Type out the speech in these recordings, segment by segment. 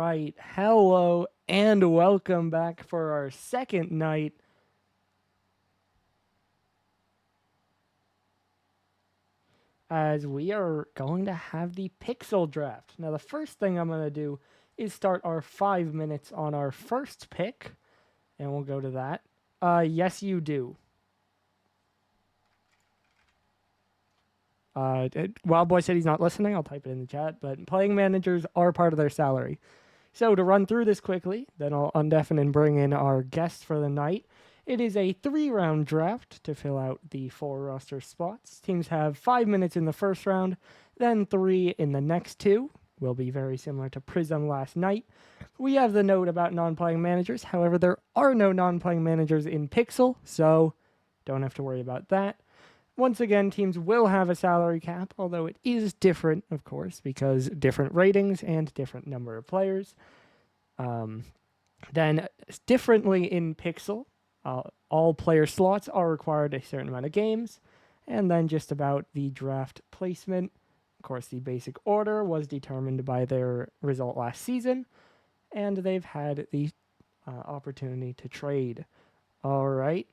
right. Hello and welcome back for our second night. As we are going to have the pixel draft. Now, the first thing I'm going to do is start our 5 minutes on our first pick, and we'll go to that. Yes, you do. Wild Boy said he's not listening. I'll type it in the chat, but playing managers are part of their salary. So to run through this quickly, then I'll undeafen and bring in our guest for the night. It is a 3-round draft to fill out the 4 roster spots. Teams have 5 minutes in the first round, then 3 in the next 2. Will be very similar to Prism last night. We have the note about non-playing managers. However, there are no non-playing managers in Pixel, so don't have to worry about that. Once again, teams will have a salary cap, although it is different, of course, because different ratings and different number of players. Then, differently in Pixel, all player slots are required a certain amount of games. And then just about the draft placement. Of course, the basic order was determined by their result last season, and they've had the opportunity to trade. All right.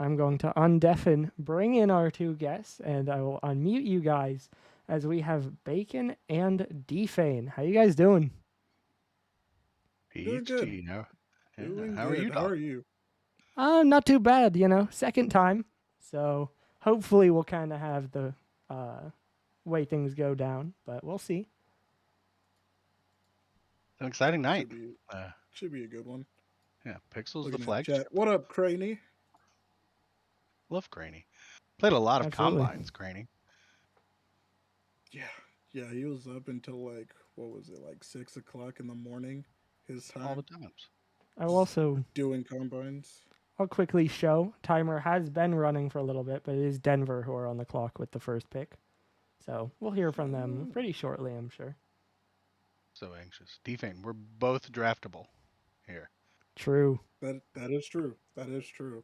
I'm going to undeafen, bring in our 2 guests, and I will unmute you guys as we have Bacon and Defane. How you guys doing? Doing good. Peachy, no. Yeah. Doing How are you, good. How dog? are you? Not too bad, second time. So hopefully we'll kind of have the uh, way things go down, but we'll see. An exciting night. Should be Uh, should be a good one. yeah, Pixel's the Looking at flagship. chat. What up, Craney? Love Craney. Played a lot of Absolutely. combines, Craney. Yeah. Yeah, he was up until like what was it, like 6 o'clock in the morning, his All the time. times. I'll Just also doing combines. I'll quickly show timer has been running for a little bit, but it is Denver who are on the clock with the first pick. So we'll hear from them Oh, pretty shortly, I'm sure. So anxious. Defane, we're both draftable here. True. that is true. That is true.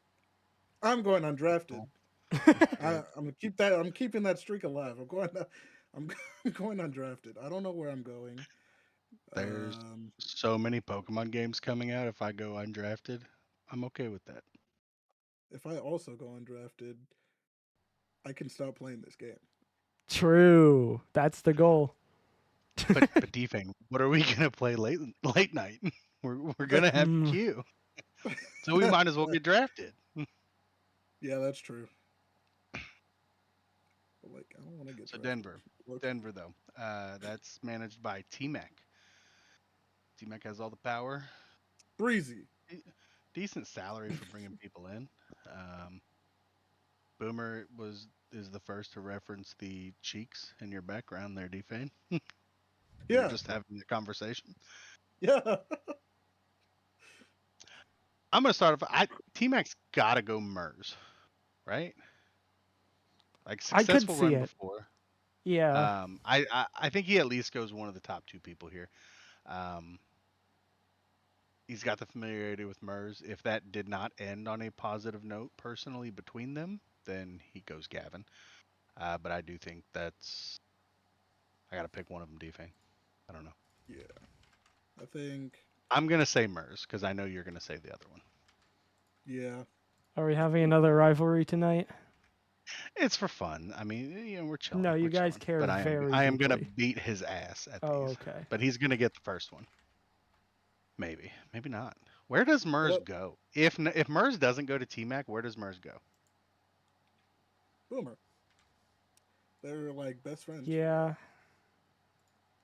I'm going undrafted. Cool. I'm gonna keep that. I'm keeping that streak alive. I'm I'm going undrafted. I don't know where I'm going. There's Um, so many Pokemon games coming out. If I go undrafted, I'm okay with that. if I also go undrafted, I can stop playing this game. True. That's the goal. But Defane, what are we gonna play late night? We're gonna have Hmm. Q, so we might as well get drafted. Yeah, that's true. But like, I don't want to get So drafted. Denver, Look, Denver though, that's managed by T-Mac. T-Mac has all the power. breezy. De- Decent salary for bringing people in. Um, Boomer is the first to reference the cheeks in your background there, Defane. We were Yeah, just having a conversation. yeah. I'm gonna start off. T-Mac's got to go Mers, right? Like I could successful see run it. before. Yeah. I think he at least goes one of the top 2 people here. Um, he's got the familiarity with Mers. If that did not end on a positive note personally between them, then he goes Gavin. But I do think that's I gotta pick one of them, Defang. I don't know. Yeah, I think. I'm gonna say Mers because I know you're gonna say the other one. Yeah, Are we having another rivalry tonight? It's for fun. I mean, we're No, chilling. you We're guys chilling. care But very I am gonna deeply. beat his ass at Oh, these. okay. But he's gonna get the first one. Maybe, maybe not. Where does Mers what up, go? If Mers doesn't go to T Mac, where does Mers go? Boomer? They're like best friends. Yeah,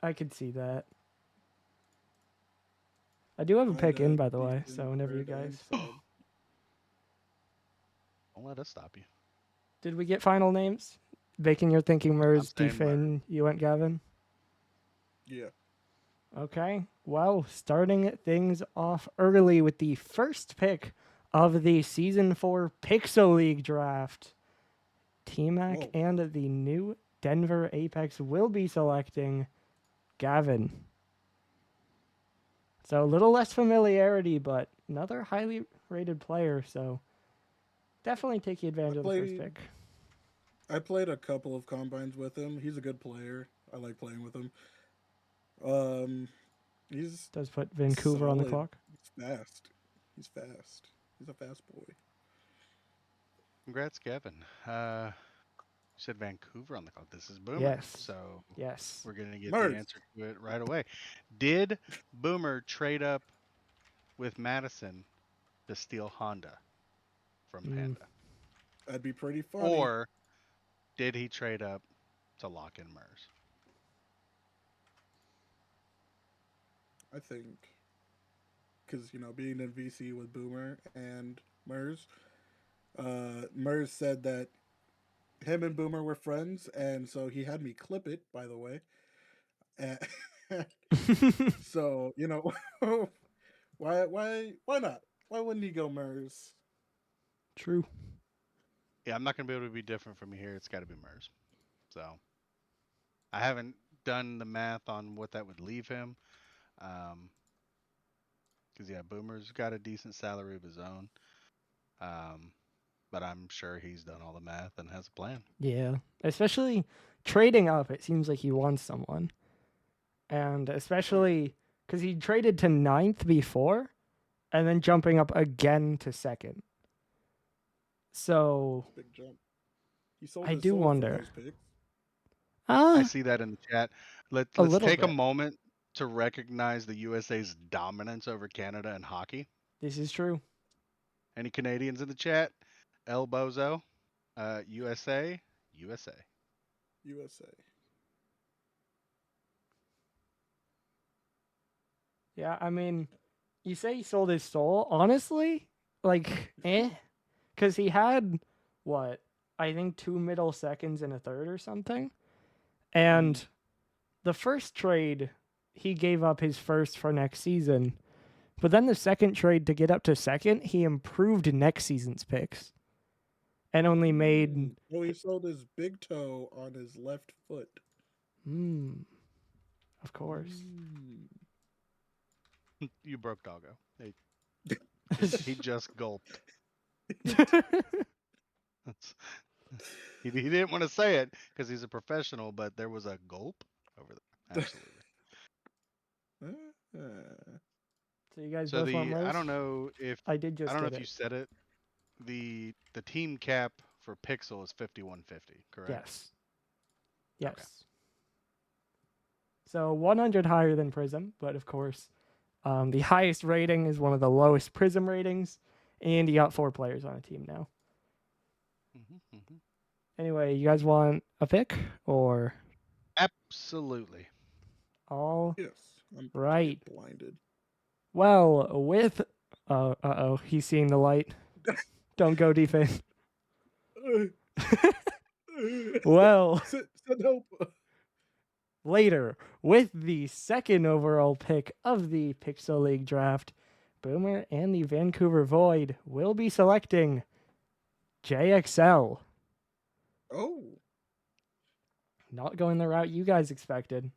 I could see that. I do have a Find pick in, a by the way, so decent whenever you third and guys. sub. Don't let us stop you. Did we get final names? Bacon, you're thinking I'm Mers, saying Mers. Defin, you went Gavin? Yeah, Okay. Well, starting things off early with the first pick of the Season 4 Pixel League draft. T-Mac whoa. and the new Denver Apex will be selecting Gavin. So a little less familiarity, but another highly rated player. So definitely taking I advantage of the first played. pick. I played a couple of combines with him. He's a good player. I like playing with him. Um, He's Does put Vancouver on the solid. clock. He's fast. He's fast. He's a fast boy. Congrats, Kevin. You said Vancouver on the clock. This is Boomer. Yes. So Yes. we're going to get the Murs. answer to it right away. Did Boomer trade up with Madison to steal Honda from Mm, Panda? That'd be pretty funny. Or did he trade up to lock in Mers? I think because being in VC with Boomer and Murs, Murs said that him and Boomer were friends, and so he had me clip it. By the way, and so why not? Why wouldn't he go Murs? True. Yeah, I'm not going to be able to be different from you here. It's got to be Mers. So I haven't done the math on what that would leave him. Because, yeah, Boomer's got a decent salary of his own. Um, but I'm sure he's done all the math and has a plan. Yeah. Especially trading up, it seems like he wants someone. And Oh yeah, especially because he traded to ninth before and then jumping up again to second. So it's a big jump. He sold I his do soul for wonder. those picks. I Ah, see that in the chat. a Let's little take a bit. moment to recognize the USA's dominance over Canada in hockey. This is true. Any Canadians in the chat? El Bozo, USA, USA. USA. Yeah, I mean, you say he sold his soul. Honestly, like, because he had what I think 2 middle seconds and a third or something, Mm. and the first trade he gave up his first for next season, but then the second trade to get up to second, he improved next season's picks and only made. Oh, he sold his big toe on his left foot. Hmm, of course. Mm. You broke doggo. He just gulped. He didn't want to say it because he's a professional, but there was a gulp over there. Absolutely. So you guys So both want I Mers? don't know if I did just get you it. said it. The team cap for Pixel is 5150, correct? Yes. Okay. Yes. So 100 higher than Prism, but of course, the highest rating is one of the lowest Prism ratings, and you got 4 players on a team now. Mm-hmm. Anyway, you guys want a pick or Absolutely. all Yes, I'm about to right? get blinded. Well, with he's seeing the light. Don't go defense. Well, Nope. later with the second overall pick of the Pixel League draft, Boomer and the Vancouver Void will be selecting JXL. Oh, Not going the route you guys expected.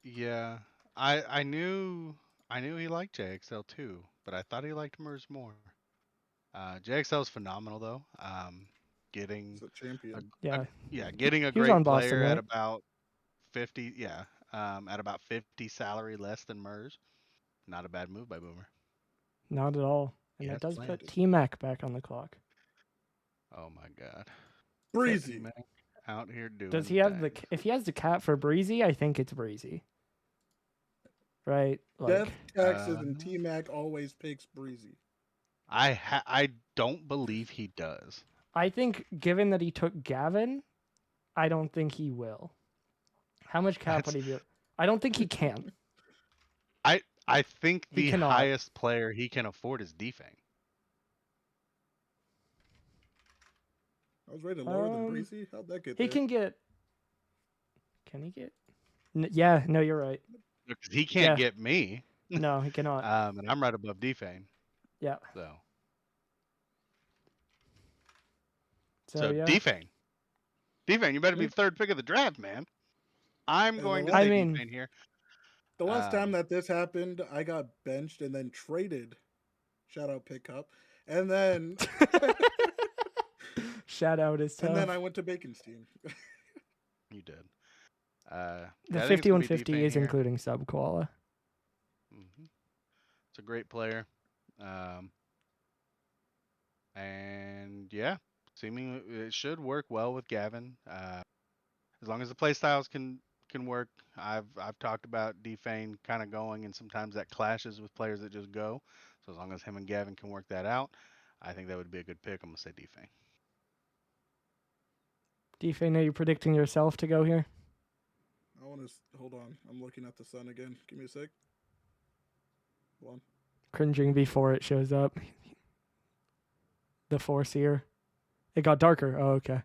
Yeah. I knew he liked JXL too, but I thought he liked Mers more. JXL is phenomenal though. he's Getting a champion. a Yeah, getting a he was on great Boston, player at right? about 50, yeah, at about 50 salary less than Mers. Not a bad move by Boomer. Not at all. And He that has does put plans. T Mac back on the clock. Oh my God. So Breezy. T-Mac out here does doing he have the? things. If he has the cap for Breezy, I think it's Breezy, right? Like, Death, taxes, Uh, and T Mac always picks Breezy. I don't believe he does. I think given that he took Gavin, I don't think he will. How much cap would That's he be? I don't think he can. I think He the cannot. highest player he can afford is Defang. I was rated lower than Breezy. How'd that get He there? can get. Can he get? Yeah, no, you're right. Because he can't Yeah, get me. no, he cannot. And I'm right above Defang. Yeah. So So yeah. Defang. Defang, you better be Hmm? the third pick of the draft, man. I'm And going to I say mean, Defang here. the last time Um, that this happened, I got benched and then traded. Shout out pickup. And then shout out is and then tough. I went to Bacon's team. you did. The I think it's gonna be 5150 Defane is here. including sub koala. It's a great player. Um, and yeah, seemingly it should work well with Gavin. As long as the play styles can work. I've talked about Defane kind of going, and sometimes that clashes with players that just go. So as long as him and Gavin can work that out, I think that would be a good pick. I'm gonna say Defane. Defane, are you predicting yourself to go here? I want to hold on. I'm looking at the sun again. Give me a sec. Hold on. Cringing before it shows up. The Foreseer. It got darker. Oh, okay.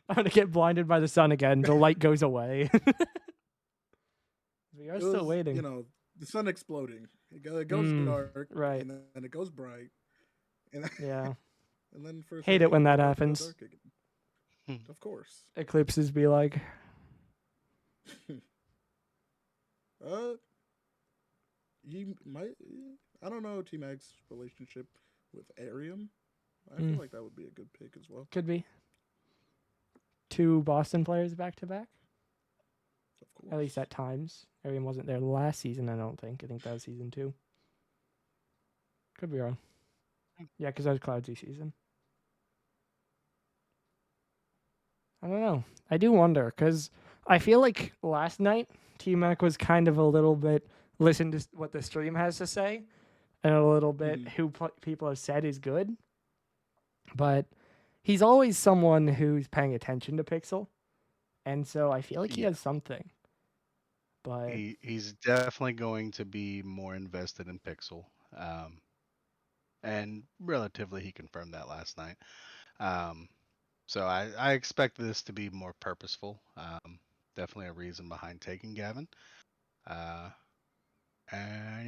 I'm gonna get blinded by the sun again. The light goes away. We are It still was, waiting. you know, the sun exploding. It goes dark, right. and then it goes bright, and Yeah. and then for a Hate it second, when that it goes happens. dark again. Of course. Eclipses be like, You might. I don't know T Mag's relationship with Arium. I feel like that would be a good pick as well. could be. 2 Boston players back to back. Of course. At least at times. Arian wasn't there last season, I don't think. I think that was season 2. Could be wrong. Yeah, because that was Cloudsy season. I don't know. I do wonder, because I feel like last night, T-Mac was kind of a little bit listen to what the stream has to say, and a little bit who people have said is good. But he's always someone who's paying attention to Pixel, and so I feel like he has something. But he's definitely going to be more invested in Pixel, and relatively he confirmed that last night. So I expect this to be more purposeful. Definitely a reason behind taking Gavin. And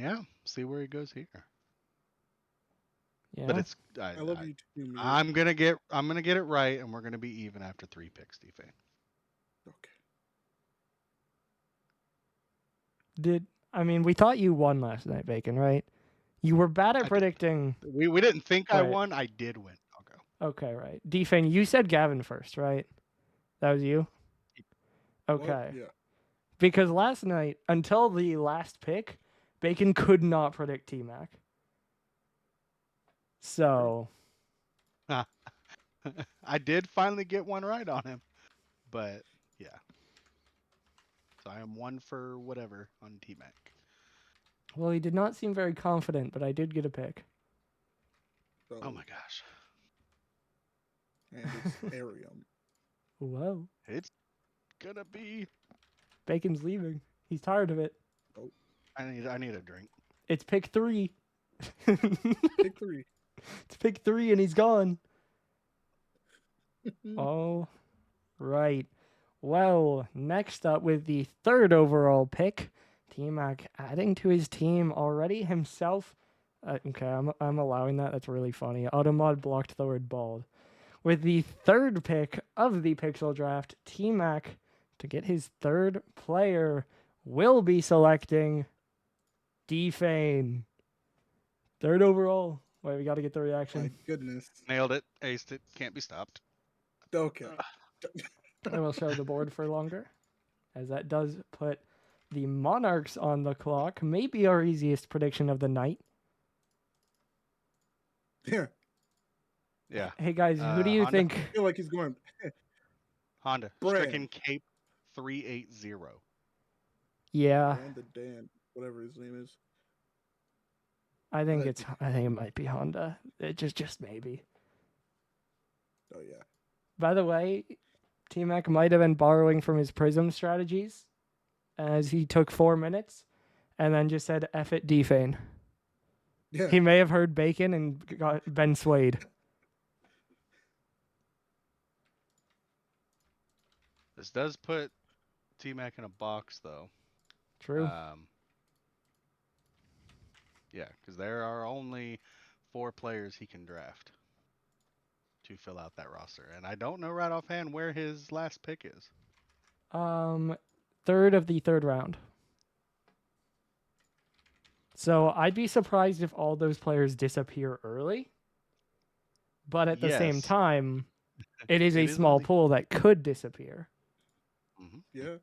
yeah, see where he goes here. yeah, But it's I love you too, Mir. I'm gonna get it right, and we're gonna be even after 3 picks, Defane. Okay. We thought you won last night, Bacon, right? You were bad at predicting. We didn't think I Right. won. I did win. I'll go. Okay, right. Defane, you said Gavin first, right? That was you? Okay. What? Yeah. Because last night, until the last pick, Bacon could not predict T-Mac. So, I did finally get one right on him, but yeah. So I am 1 for whatever on T-Mac. well, he did not seem very confident, but I did get a pick. So, Oh my gosh. and it's Arium. Whoa. It's gonna be. Bacon's leaving. He's tired of it. Oh, I need a drink. It's pick 3. pick 3. It's pick 3 and he's gone. All right. Well, next up with the 3rd overall pick, T-Mac adding to his team already himself. Okay, I'm allowing that. That's really funny. Automod blocked the word bald. With the 3rd pick of the Pixel Draft, T-Mac, to get his 3rd player, will be selecting Defane. 3rd overall. Wait, we got to get the reaction. My goodness. Nailed it. Aced it. Can't be stopped. Okay. I will show the board for longer, as that does put the Monarchs on the clock. Maybe our easiest prediction of the night. Yeah. Yeah. Hey guys, who do you Honda? think? I feel like he's going. Honda. Brand. Stricken Cape 380. Yeah, Brandon Dan, whatever his name is. I think it might be Honda. It just maybe. Oh yeah. By the way, T-Mac might have been borrowing from his Prism strategies, as he took 4 minutes, and then just said "F it, Defane." Yeah. He may have heard Bacon and been swayed. This does put T-Mac in a box, though. True. Yeah, because there are only 4 players he can draft to fill out that roster, and I don't know right offhand where his last pick is. 3rd of the 3rd round. So I'd be surprised if all those players disappear early. But at the same Yes. time, It is a It is small only. pool that could disappear. Yeah.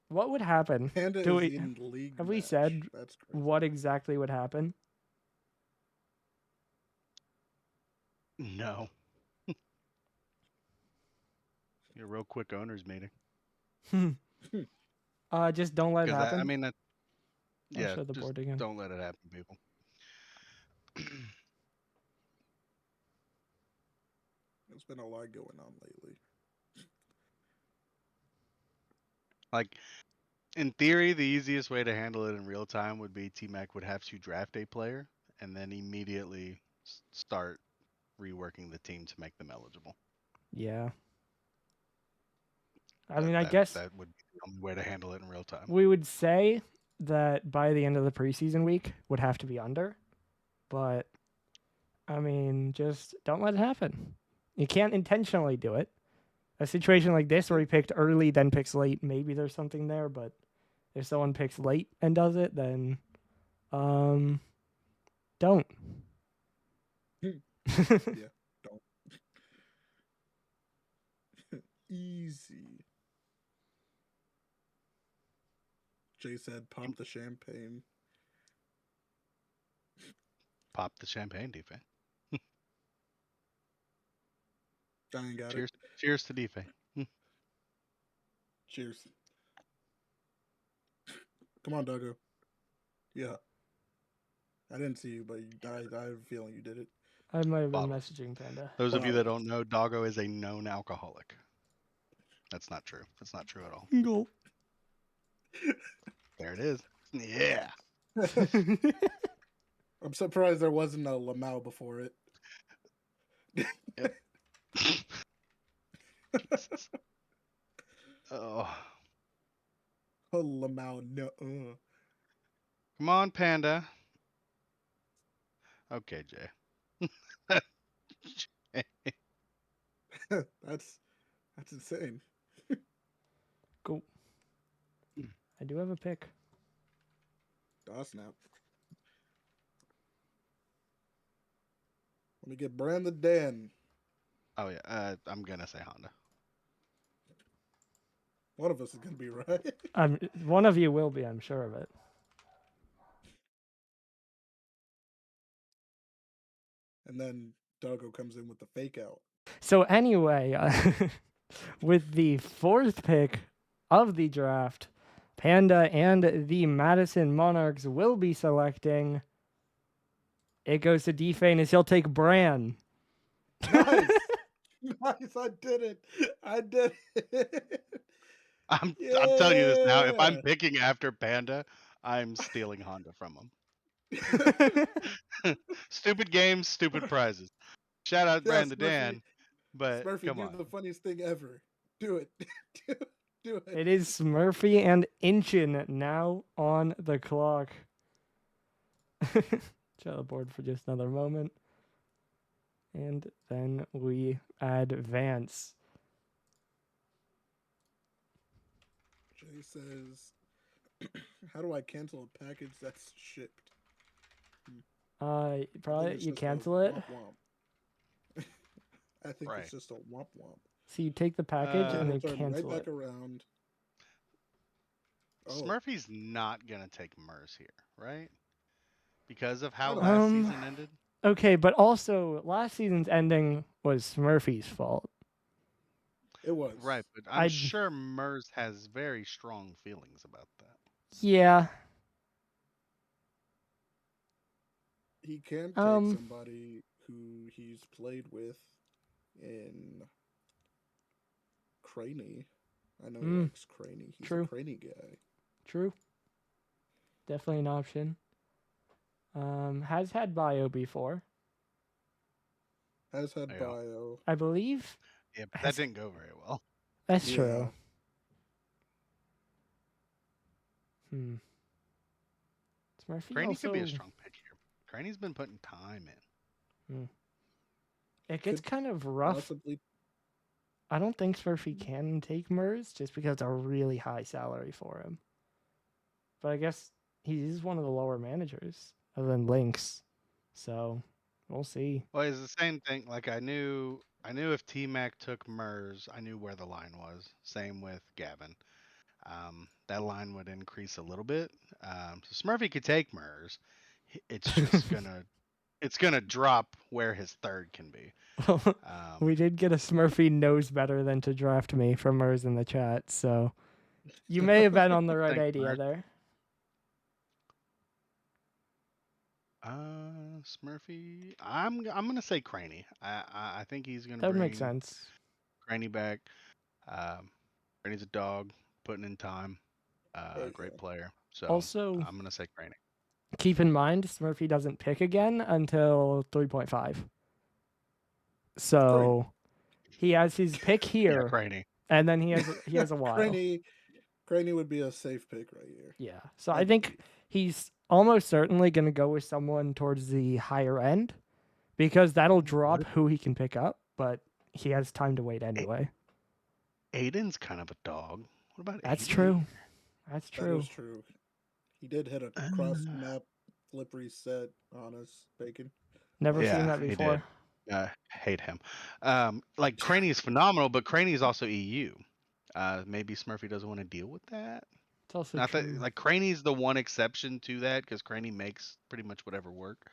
What would happen? Panda Do is we in league have we match. said That's crazy. what exactly would happen? No. A real quick owners meeting. Just don't let it Because I happen. mean, I'll yeah, show the just board again. don't let it happen, people. There's been a lot going on lately. Like, in theory, the easiest way to handle it in real time would be T-Mac would have to draft a player and then immediately start reworking the team to make them eligible. Yeah. I mean, I guess that would be the only way to handle it in real time. we would say that by the end of the preseason week would have to be under, but I mean, just don't let it happen. You can't intentionally do it. A situation like this where he picked early, then picks late, maybe there's something there, but if someone picks late and does it, then don't. Yeah, don't. Easy. Jay said, "Pop the champagne." Pop the champagne, DFA. I ain't got Cheers. it. Cheers to DFA. Cheers. Come on, Doggo. Yeah. I didn't see you, but I have a feeling you did it. I might have been Bottles. messaging Panda. Those of you that don't know, Doggo is a known alcoholic. That's not true. That's not true at all. Go. There it is. Yeah. I'm surprised there wasn't a Lamau before it. Yep. Oh. Oh, Lamau, no. Come on, Panda. Okay, Jay. That's insane. Go. I do have a pick. Oh, snap. Let me get Brandon Dan. Oh yeah, I'm gonna say Honda. One of us is gonna be right. One of you will be, I'm sure of it. And then Doggo comes in with the fake out. So anyway, with the fourth pick of the draft, Panda and the Madison Monarchs will be selecting. It goes to D-Famous. He'll take Bran. Nice. Nice. I did it. I did it. I'm telling you this now. If I'm Yeah. picking after Panda, I'm stealing Honda from him. Stupid games, stupid prizes. Shout out Yeah, Brandon Smurfy. Dan, but Smurfy, come do on. the funniest thing ever. Do it. Do it. It is Smurfy and Inchin now on the clock. Show the board for just another moment. And then we advance. Jay says, "How do I cancel a package that's shipped?" I think Probably it's you just a cancel it. womp womp. I think Right. it's just a womp womp. So you take the package Then and we'll then turn cancel right back it. around. Oh, Smurfy's not gonna take Mers here, right? Because of I how don't last know. season ended. Okay, but also last season's ending was Smurfy's fault. it was. Right, but I'm sure Mers has very strong feelings about that. Yeah. He can take somebody who he's played with in Craney. I know he likes Craney. He's True. a Craney guy. True. Definitely an option. Has had bio before. Has had Yeah. bio. I believe. Yeah, but that didn't go very well. That's Yeah. true. Smurfy Craney also could be a strong pick here. Craney's been putting time in. It gets Could kind of rough. Possibly. I don't think Smurfy can take Mers just because it's a really high salary for him. But I guess he is one of the lower managers other than Lynx. So we'll see. Well, it's the same thing. Like I knew I knew if T Mac took Mers, I knew where the line was. Same with Gavin. That line would increase a little bit. So Smurfy could take Mers. It's just gonna drop where his third can be. We did get a Smurfy knows better than to draft me from Mers in the chat, so you may have been on the right Thanks, idea Mers. there. Smurfy. I'm gonna say Craney. I think he's gonna That would make bring sense. Craney back. Craney's a dog, putting in time. Oh, Great yeah. player. So Also, I'm gonna say Craney. keep in mind, Smurfy doesn't pick again until 3.5. So he has his pick Yeah, here, Craney. and then he has a while. Craney would be a safe pick right here. Yeah. So I think he's almost certainly going to go with someone towards the higher end because that'll drop who he can pick up, but he has time to wait anyway. Aiden's kind of a dog. What about That's Aiden? true. That's That true. is true. He did hit a cross map flip reset on us, Bacon. Never Yeah, seen that he before. did. Hate him. Like Craney is phenomenal, but Craney is also EU. Maybe Smurfy doesn't want to deal with that. It's also Not true. that like Craney's the one exception to that because Craney makes pretty much whatever work.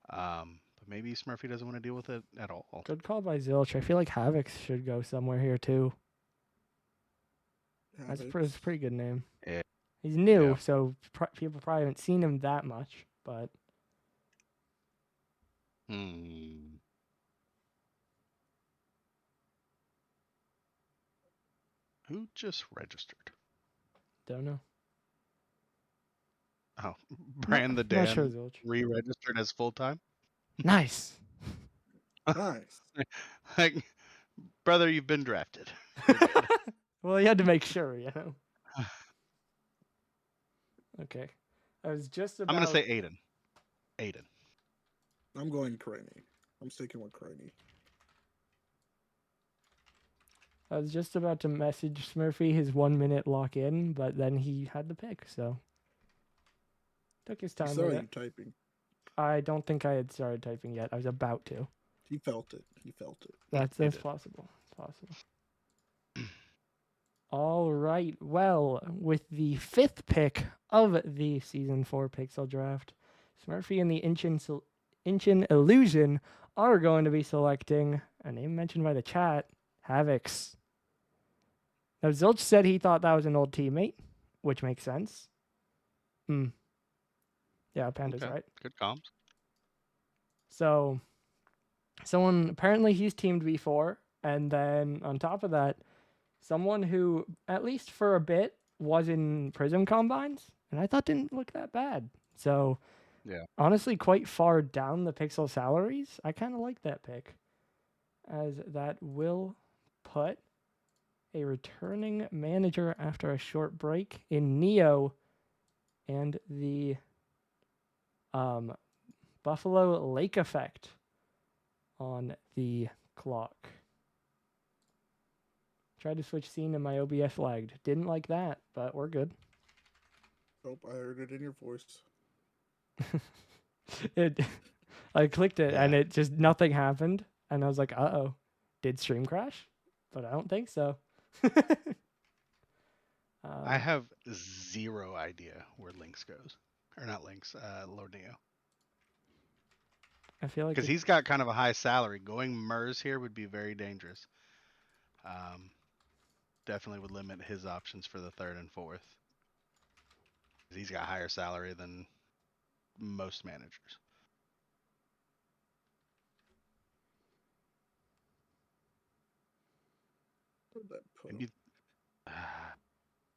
But maybe Smurfy doesn't want to deal with it at all. Good call by Zilch. I feel like Havoc should go somewhere here too. That's a pretty good name. Yeah. He's new, Yeah. so people probably haven't seen him that much, but Who just registered? don't know. Oh, Brand the Not sure, Dan Zilch. re-registered as full time. Nice. Nice. Like, brother, you've been drafted. Well, you had to make sure, you know. Okay. I was just about. I'm gonna say Aiden. Aiden. I'm going Craney. I'm sticking with Craney. I was just about to message Smurfy his 1 minute lock in, but then he had the pick, so took his I time saw with you it. typing. I don't think I had started typing yet. I was about to. He felt it. He felt it. That's possible. It's possible. All right. Well, with the 5th pick of the Season 4 Pixel Draft, Smurfy and the Inchin Illusion are going to be selecting a name mentioned by the chat, Havocs. Now, Zilch said he thought that was an old teammate, which makes sense. Yeah, Panda's right. Good comms. So, someone, apparently he's teamed before, and then on top of that, someone who, at least for a bit, was in Prism Combines, and I thought didn't look that bad. So, yeah, honestly, quite far down the Pixel salaries. I kind of like that pick, as that will put a returning manager after a short break in Neo and the Buffalo Lake effect on the clock. Tried to switch scene and my OBS lagged. Didn't like that, but we're good. Hope I heard it in your voice. I clicked it and it just nothing happened, and I was like, "Uh-oh, did stream crash?" But I don't think so. I have zero idea where Lynx goes, or not Lynx, Lord Neo. I feel like because he's got kind of a high salary. Going Mers here would be very dangerous. Definitely would limit his options for the 3rd and 4th. He's got higher salary than most managers.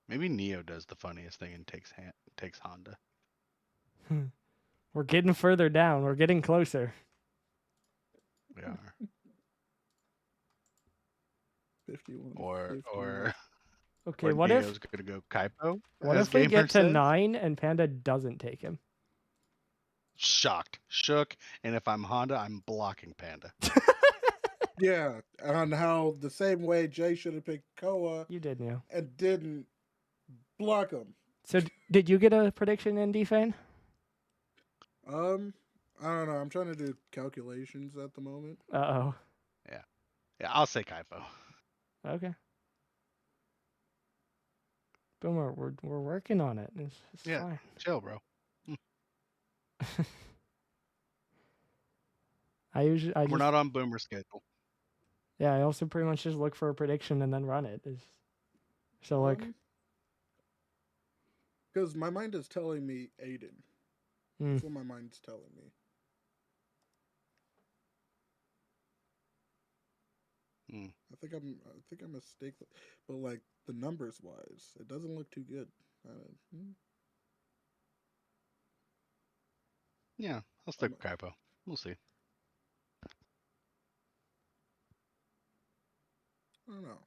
Maybe Neo does the funniest thing and takes Honda. We're getting further down. We're getting closer. We are. 51. Or okay, or what Neo's if gonna go Kaipo? What if we get to 9 and Panda doesn't take him? Shocked, shook, and if I'm Honda, I'm blocking Panda. Yeah, on how the same way Jay should have picked Koa. You did, Neo. And didn't block him. So did you get a prediction in Defane? I don't know. I'm trying to do calculations at the moment. Uh-oh. Yeah. Yeah, I'll say Kaipo. Okay. Boomer, we're working on it. It's Yeah, fine. chill, bro. Hmm. I We're just not on Boomer schedule. yeah, I also pretty much just look for a prediction and then run it. So like, Because my mind is telling me Aiden. mm, That's what my mind's telling me. Hmm. I think I'm mistaken, but like the numbers wise, it doesn't look too good. Hmm, Yeah, I'll stick I'm, with Kaipo. We'll see. I don't know.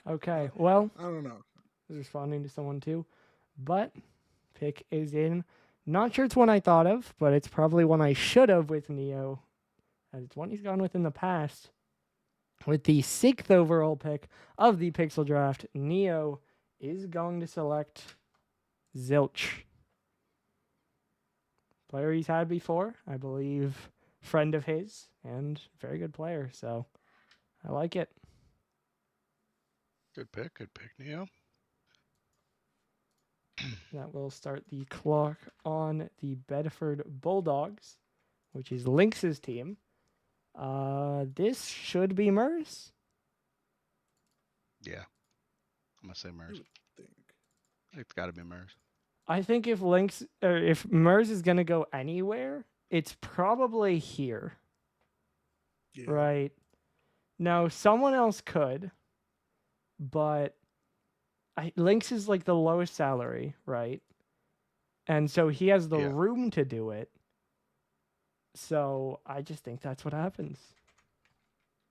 okay, Uh, well, I don't know. responding to someone too, but pick is in. Not sure it's one I thought of, but it's probably one I should have with Neo, as it's one he's gone with in the past. With the 6th overall pick of the Pixel Draft, Neo is going to select Zilch. Player he's had before, I believe, friend of his, and very good player, so I like it. Good pick, Neo. That will start the clock on the Bedford Bulldogs, which is Lynx's team. This should be Mers. Yeah, I'm gonna say You Mers. would think. It's got to be Mers. I think if Lynx or if Mers is gonna go anywhere, it's probably here, Yeah. right? Now someone else could, but Lynx is like the lowest salary, right? And so he has the Yeah. room to do it. So I just think that's what happens.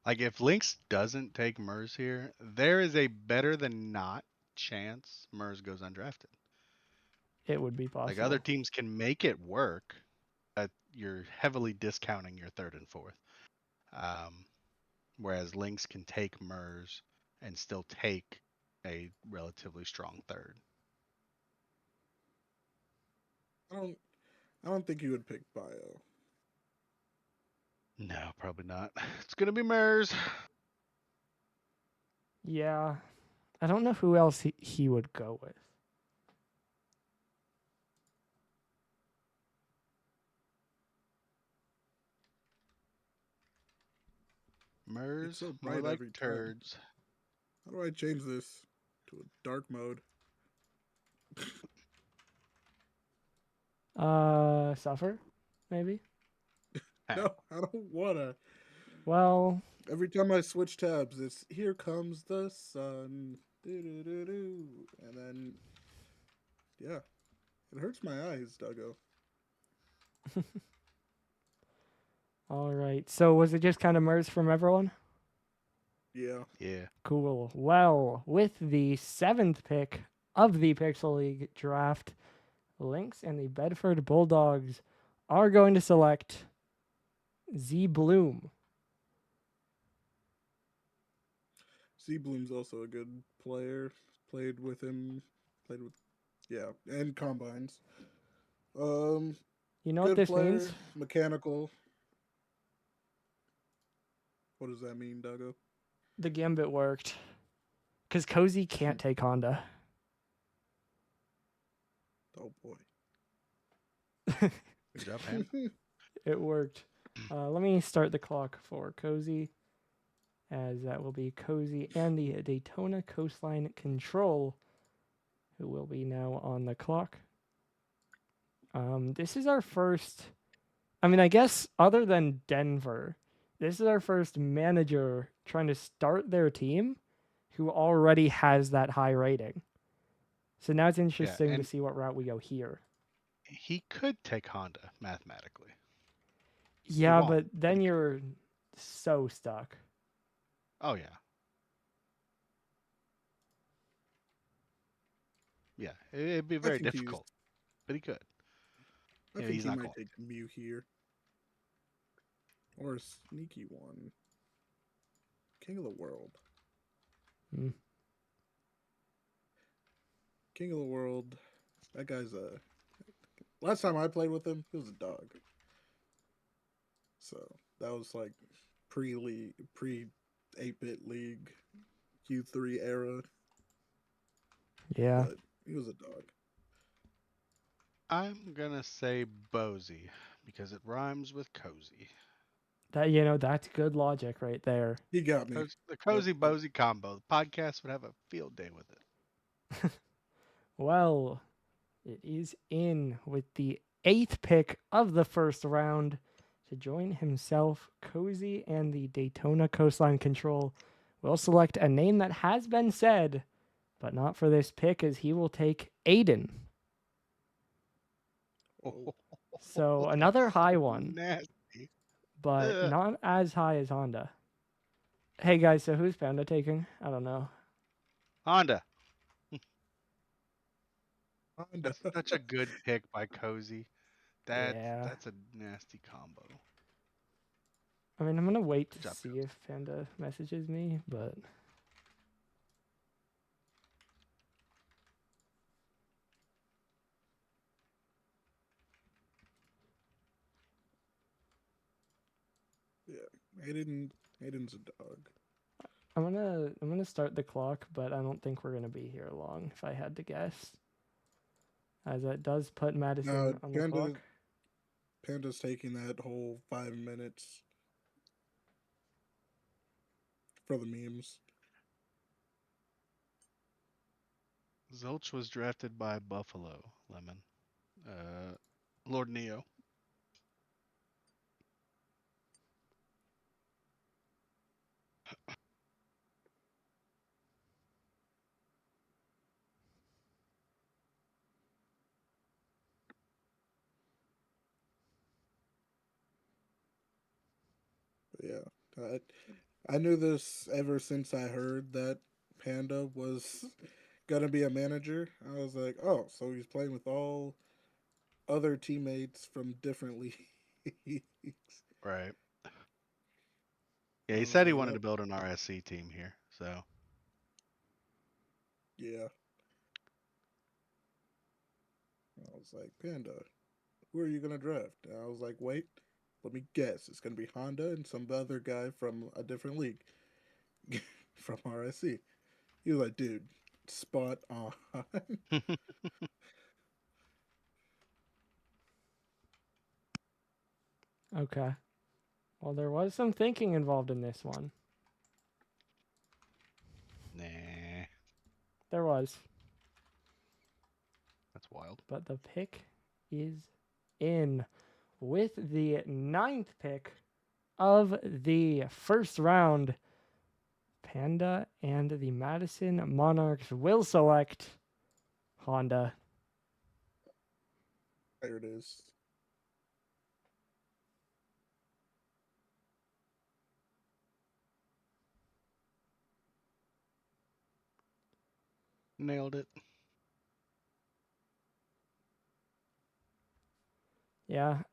Like if Lynx doesn't take Mers here, there is a better than not chance Mers goes undrafted. It would be Like other possible. teams can make it work, but you're heavily discounting your third and fourth. Um, whereas Lynx can take Mers and still take a relatively strong third. I don't. I don't think you would pick Bio. No, probably not. It's gonna be Mers. Yeah. I don't know who else he would go with. It's Mers, so more bright like every time. turds. How do I change this to a dark mode? Suffer, maybe. Hey, No, I don't wanna. Well, Every time I switch tabs, it's here comes the sun, doo-doo-doo-doo. And then yeah, it hurts my eyes, Duggo. all right. So was it just kind of Mers from everyone? Yeah, yeah. Cool. Well, with the 7th pick of the Pixel League draft, Lynx and the Bedford Bulldogs are going to select Z Bloom. C Bloom's also a good player. Played with him. Played with yeah, and combines. Um, You know what good this means? player, mechanical. What does that mean, Duggo? The gambit worked. Because Cozy can't take Honda. Oh boy. Good job, Ham. It worked. Let me start the clock for Cozy, as that will be Cozy and the Daytona Coastline Control, who will be now on the clock. This is our first. I mean, I guess other than Denver, this is our first manager trying to start their team who already has that high rating. So now it's Yeah, interesting to and see what route we go here. he could take Honda mathematically. He Yeah, won't, but but then he could. you're so stuck. Oh yeah, yeah. It'd be I very think he's. difficult, but he could. I Yeah, think he's he not might going take Mew here or a sneaky one. King of the world. Hmm. King of the world. That guy's a. Last time I played with him, he was a dog. So that was like pre 8-bit league Q3 era, Yeah, but he was a dog. I'm gonna say Bozy because it rhymes with cozy. that's good logic right there. He got me. The That, cozy that, Bozy combo. The podcast would have a field day with it. Well, it is in with the eighth pick of the first round to join himself. Cozy and the Daytona Coastline Control will select a name that has been said, but not for this pick, as he will take Aiden. oh, So That's another high so one, nasty. but Ugh. not as high as Honda. Hey guys, so who's Panda taking? I don't know. Honda. Honda. That's such a good pick by Cozy. Yeah. That's a nasty combo. I mean, I'm gonna wait Good to job, see Cozy. if Panda messages me, but Yeah, Aiden's a dog. I'm gonna start the clock, but I don't think we're gonna be here long if I had to guess. As it does put No, Madison on the clock. Panda's taking that whole 5 minutes for the memes. Zilch was drafted by Buffalo Lemon. Uh, Lord Neo. But yeah, I knew this ever since I heard that Panda was gonna be a manager. I was like, oh, so he's playing with all other teammates from different leagues. Right. Yeah, I he was said he like, wanted yep, to build an RSC team here. So yeah. I was like, Panda, who are you gonna draft? And I was like, wait, let me guess. It's gonna be Honda and some other guy from a different league from RSC. He was like, dude, spot on. Okay. Well, there was some thinking involved in this one. nah, There was, that's wild. but the pick is in with the ninth pick of the first round. Panda and the Madison Monarchs will select Honda. There it is. Nailed it. Yeah,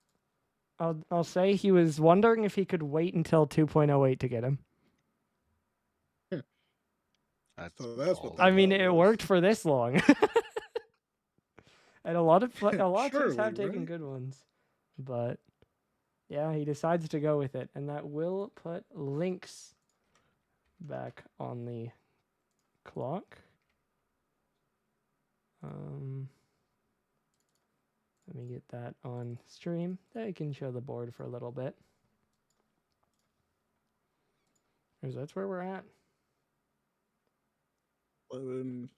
I'll say he was wondering if he could wait until 2.08 to get him. That's So that's what I that ballsy. mean, thought it was. worked for this long, and a lot of teams Surely, have taken right? good ones, but yeah, he decides to go with it, and that will put Lynx back on the clock. Um, Let me get that on stream. I can show the board for a little bit. Because that's where we're at. 11.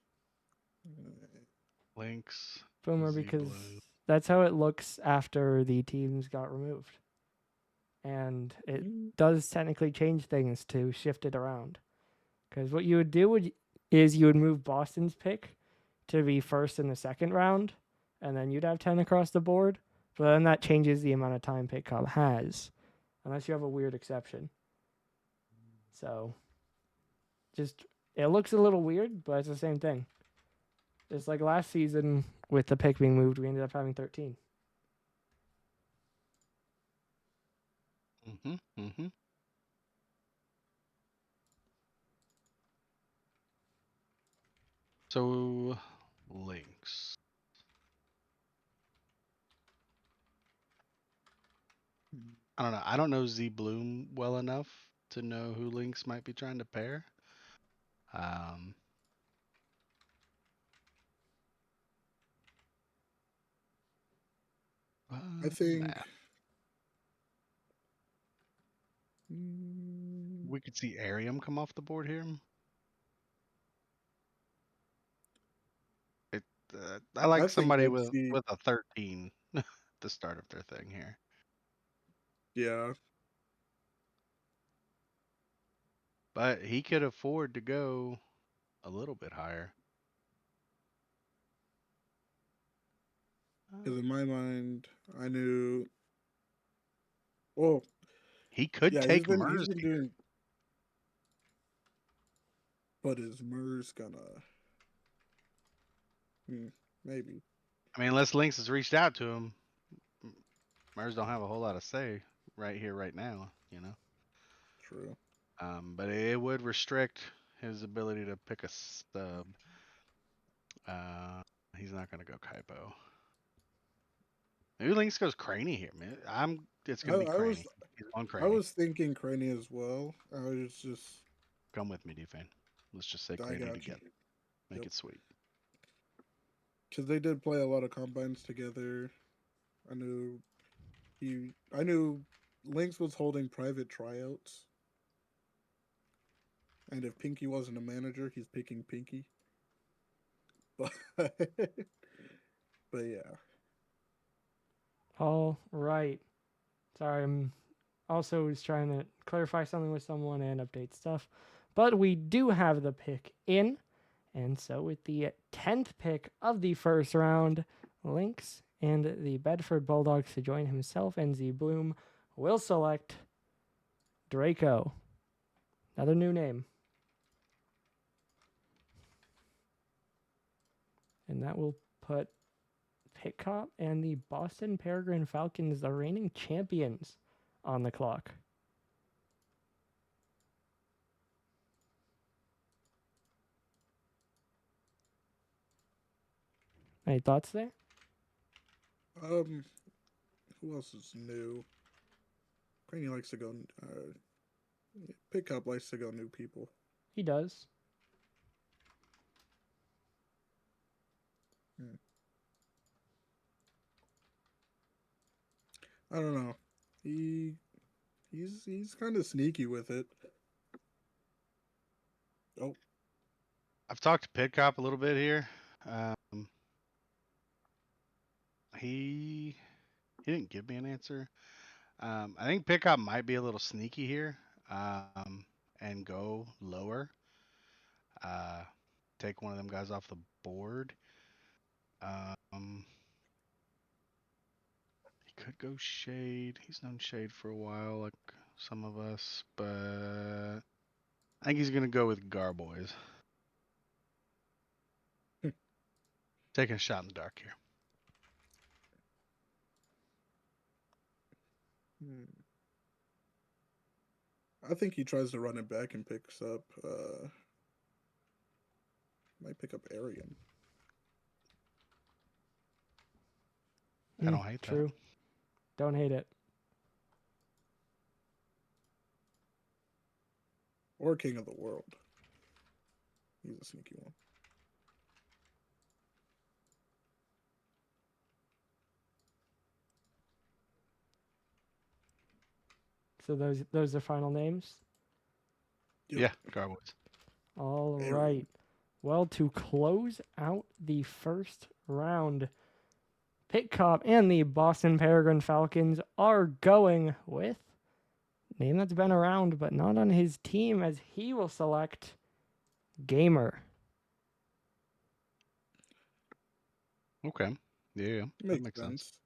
Links, Boomer, Z because Blue. that's how it looks after the teams got removed. And it does technically change things to shift it around. Because what you would do is you would move Boston's pick to be first in the second round, and then you'd have 10 across the board. But then that changes the amount of time pick cop has, unless you have a weird exception. So just it looks a little weird, but it's the same thing. Just like last season with the pick being moved, we ended up having 13. Mm-hmm. Mm-hmm. So links. I don't know. I don't know Z Bloom well enough to know who Lynx might be trying to pair. Um, I nah. think. Mm, We could see Arium come off the board here. It, I I like think somebody I'd with see. a 13 at the start of their thing here. Yeah, But he could afford to go a little bit higher. because in my mind, I knew. Oh, He could yeah, take he's Mers been here. doing. But is Mers gonna? Hmm, maybe. I mean, unless Lynx has reached out to him, Mers don't have a whole lot of say right here, right now, you know. True. But it would restrict his ability to pick a sub. Uh, he's not gonna go Kaipo. Maybe Lynx goes Craney here, man. It's I, gonna be I Craney. was He's on I Craney. was thinking Cranny as well. I was just. Come with me, Defane. Let's just say I Craney got you. together. Make Yep. it sweet. Because they did play a lot of combines together. I knew I knew Lynx was holding private tryouts, and if Pinky wasn't a manager, he's picking Pinky. But but yeah, All right. Sorry, I'm also was trying to clarify something with someone and update stuff. But we do have the pick in. And so with the 10th pick of the first round, Lynx and the Bedford Bulldogs to join himself and Z Bloom will select Draco. Another new name. And that will put Pit Cop and the Boston Peregrine Falcons, the reigning champions, on the clock. Any thoughts there? um, who else is new? Cranny likes to go. Pickup likes to go new people. He does. Hmm. I don't know. He he's kind of sneaky with it. Oh, I've talked to Pidcop a little bit here. Um, he didn't give me an answer. I think Pickup might be a little sneaky here, and go lower. Uh, take one of them guys off the board. Um, he could go Shade. He's known Shade for a while, like some of us, but I think he's gonna go with Garboys. Taking a shot in the dark here. hmm. I think he tries to run it back and picks up. Might pick up Arian. I don't hate that. True. Don't hate it. Or King of the World. He's a sneaky one. So those are final names. Yep. Yeah, Garboys. All Arian. right. Well, to close out the first round, Pit Cop and the Boston Peregrine Falcons are going with name that's been around but not on his team, as he will select Gamer. Okay. Yeah, that Makes makes sense. sense.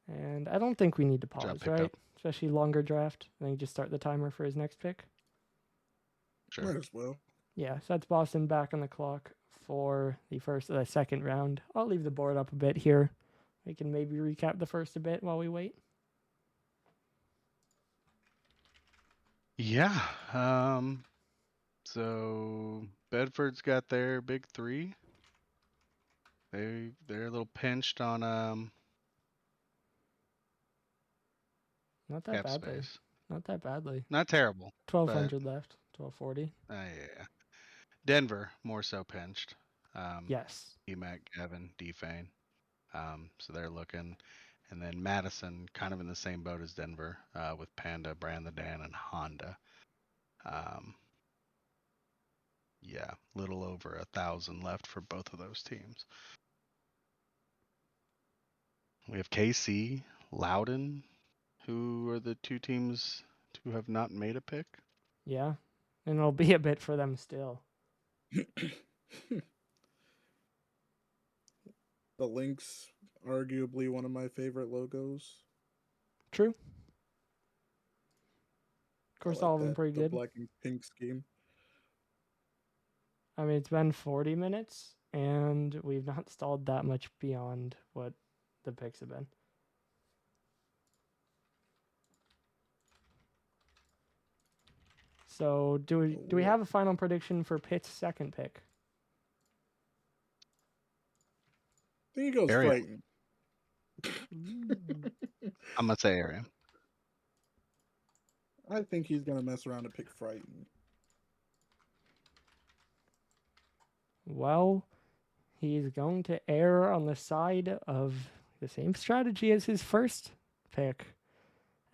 And I don't think we need to Good job, pause, Pickup. right? Especially longer draft. I think just start the timer for his next pick. Sure. Might as well. Yeah, so that's Boston back on the clock for the second round. I'll leave the board up a bit here. We can maybe recap the first a bit while we wait. Yeah. So Bedford's got their big three. They're a little pinched on Not that cap bad there. space. Not that badly. Not terrible. 1,200 left. 1,240. Yeah. Denver more so pinched. Yes. EMAC, Gavin, Defane. So they're looking. And then Madison, kind of in the same boat as Denver, with Panda, Brand the Dan, and Honda. Yeah, little over 1,000 left for both of those teams. We have KC, Loudon, who are the two teams who have not made a pick. Yeah. And it'll be a bit for them still. The Lynx, arguably one of my favorite logos. True. Of I course, like all of them that, pretty the good. black and pink scheme. I mean, it's been 40 minutes, and we've not stalled that much beyond what the picks have been. So, do we have a final prediction for Pitt's second pick? I think he goes Area. Frighten. I'm going to say Area. I think he's going to mess around and pick Frighten. Well, he's going to err on the side of the same strategy as his first pick.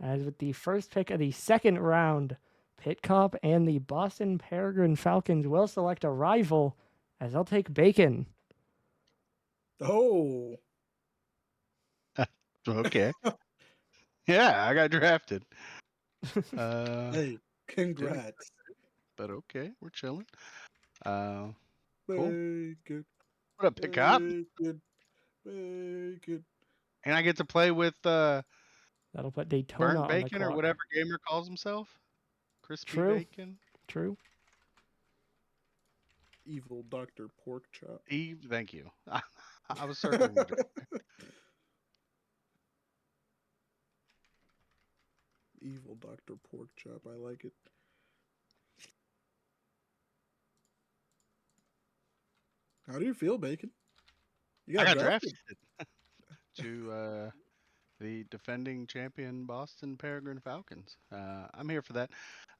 As with the first pick of the second round, Pitt Cop and the Boston Peregrine Falcons will select a rival, as I'll take Bacon. Oh. Okay. Yeah, I got drafted. Hey, congrats. But okay, we're chilling. Cool. Bacon. What up, Pick Cop? Bacon. Bacon. And I get to play with That'll put Daytona Burnt on the Bacon or clock. whatever gamer calls himself. Crispy True. Bacon. True. Evil Dr. Pork Chop. Eve, thank you. I was circling with it. Evil Dr. Pork Chop. I like it. How do you feel, Bacon? You I got drafted to the defending champion Boston Peregrine Falcons. I'm here for that.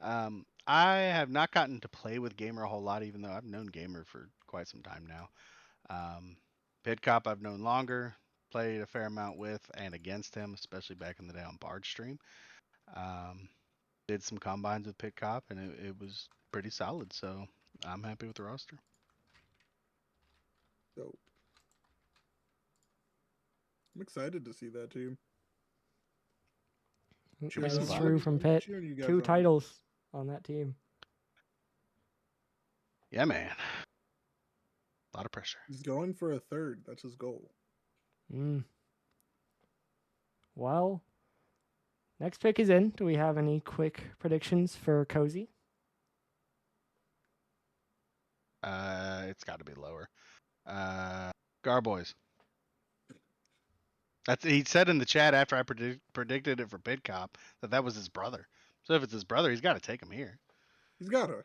I have not gotten to play with Gamer a whole lot, even though I've known Gamer for quite some time now. Pit Cop I've known longer, played a fair amount with and against him, especially back in the day on Bard stream. Did some combines with Pit Cop, and it was pretty solid, so I'm happy with the roster. Dope. I'm excited to see that team. That is fun. true from Pitt. Cheering you guys 2 on. titles on that team. Yeah, man. A lot of pressure. He's going for a third. That's his goal. Well, next pick is in. Do we have any quick predictions for Cozy? It's got to be lower. Garboys. He said in the chat after I predicted it for Pit Cop that was his brother. So if it's his brother, he's got to take him here. He's got to.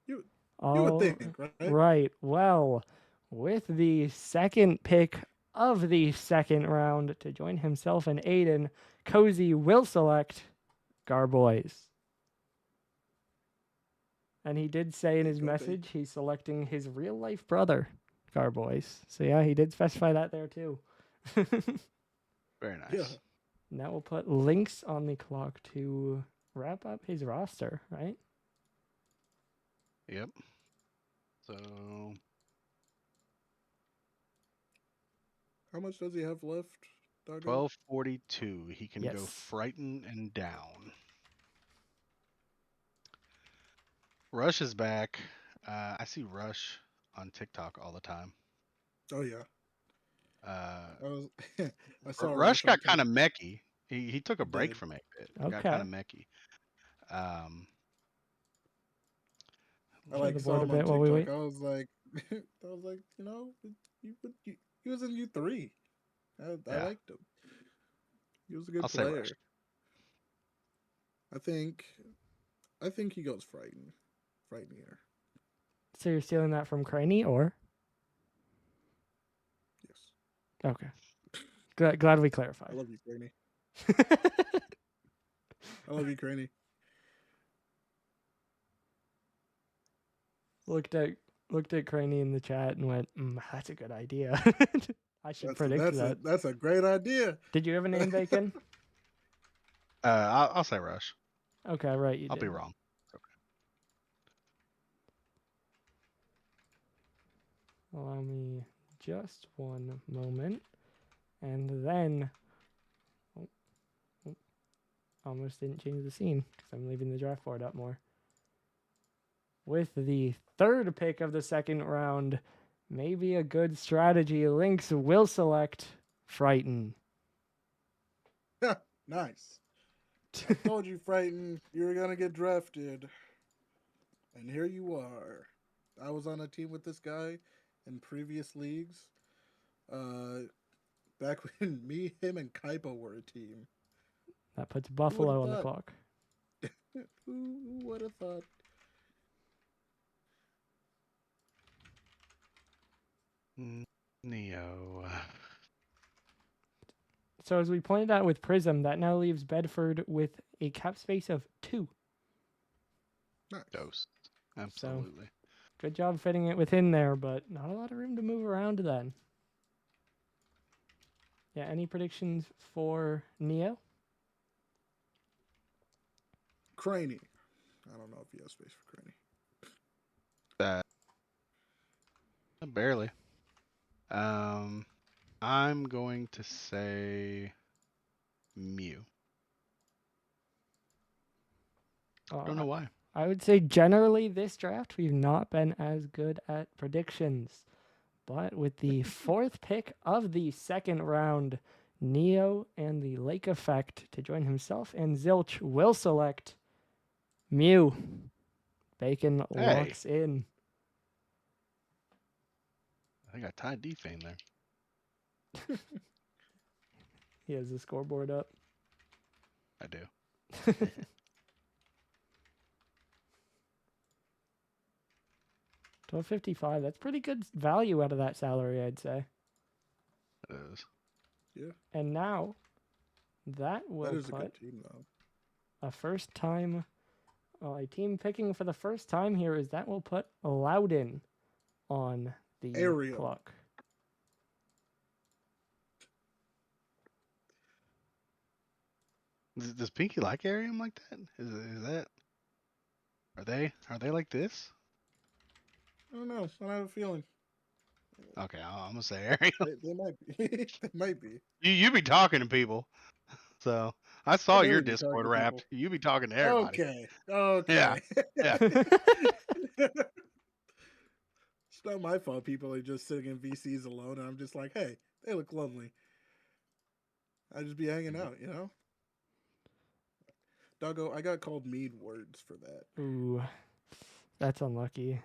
You Oh, would think, right? right. Well, with the second pick of the second round to join himself and Aiden, Cozy will select Garboys. And he did say in his Go message he's selecting his real life brother, Garboys. So yeah, he did specify that there too. Very nice. Yeah. And that will put Lynx on the clock to wrap up his roster, right? Yep. So How much does he have left, Doggo? 1242. He can go Yes. Frighten and down. Rush is back. I see Rush on TikTok all the time. Oh yeah. I saw Rush on got kind of mechy. He took a He break did. from it. Okay. Got kind of mechy. I Share like the saw board a him on bit while we TikTok. wait. I was like, you know, he was in U3. I Yeah. liked him. He was a good I'll say player. Rush. I think he goes Frighten here. So you're stealing that from Craney, or? Yes. Okay. Glad we I clarified. love you, Granny. I love you, Cranny. looked at Craney in the chat and went, "That's a good idea. I should predict that." That's a great idea. Did you have a name, Bacon? I'll say Rush. Okay, right, you I'll did. be wrong. Allow me just one moment, and then almost didn't change the scene because I'm leaving the draft board up more. With the third pick of the second round, maybe a good strategy. Lynx will select Frighten. Nice. I told you, Frighten, you were gonna get drafted, and here you are. I was on a team with this guy in previous leagues. Back when me, him, and Kaipo were a team. That puts Buffalo on the thought? clock. Who would have thought? Neo. So as we pointed out with Prism, that now leaves Bedford with a cap space of 2. Nice. Dose. Absolutely. Good job fitting it within there, but not a lot of room to move around then. Yeah, any predictions for Neo? Craney. I don't know if he has space for Craney. Barely. I'm going to say Mew. Don't know why. I would say generally this draft, we've not been as good at predictions. But with the fourth pick of the second round, Neo and the Lake Effect to join himself and Zilch will select Mew. Bacon locks in. I think I tied D-Fame there. He has the scoreboard up. I do. 1255. That's pretty good value out of that salary, I'd say. It is. Yeah. And now, that will That is a put good team, though. a first time, a team picking for the first time here is that will put Loudon on the Ariel. clock. Does Pinky like Arium like that? Is that? Are they like this? I don't know. I have a feeling. Okay, I'm gonna say Arium. They might be. They might be. You be talking to people, so I saw your barely be talking Discord to wrapped. people. You be talking to everybody. Okay. Yeah, yeah. It's not my fault. People are just sitting in VCs alone, and I'm just like, hey, they look lonely. I just be hanging out, you know. Doggo, I got called mean words for that. Ooh, that's unlucky.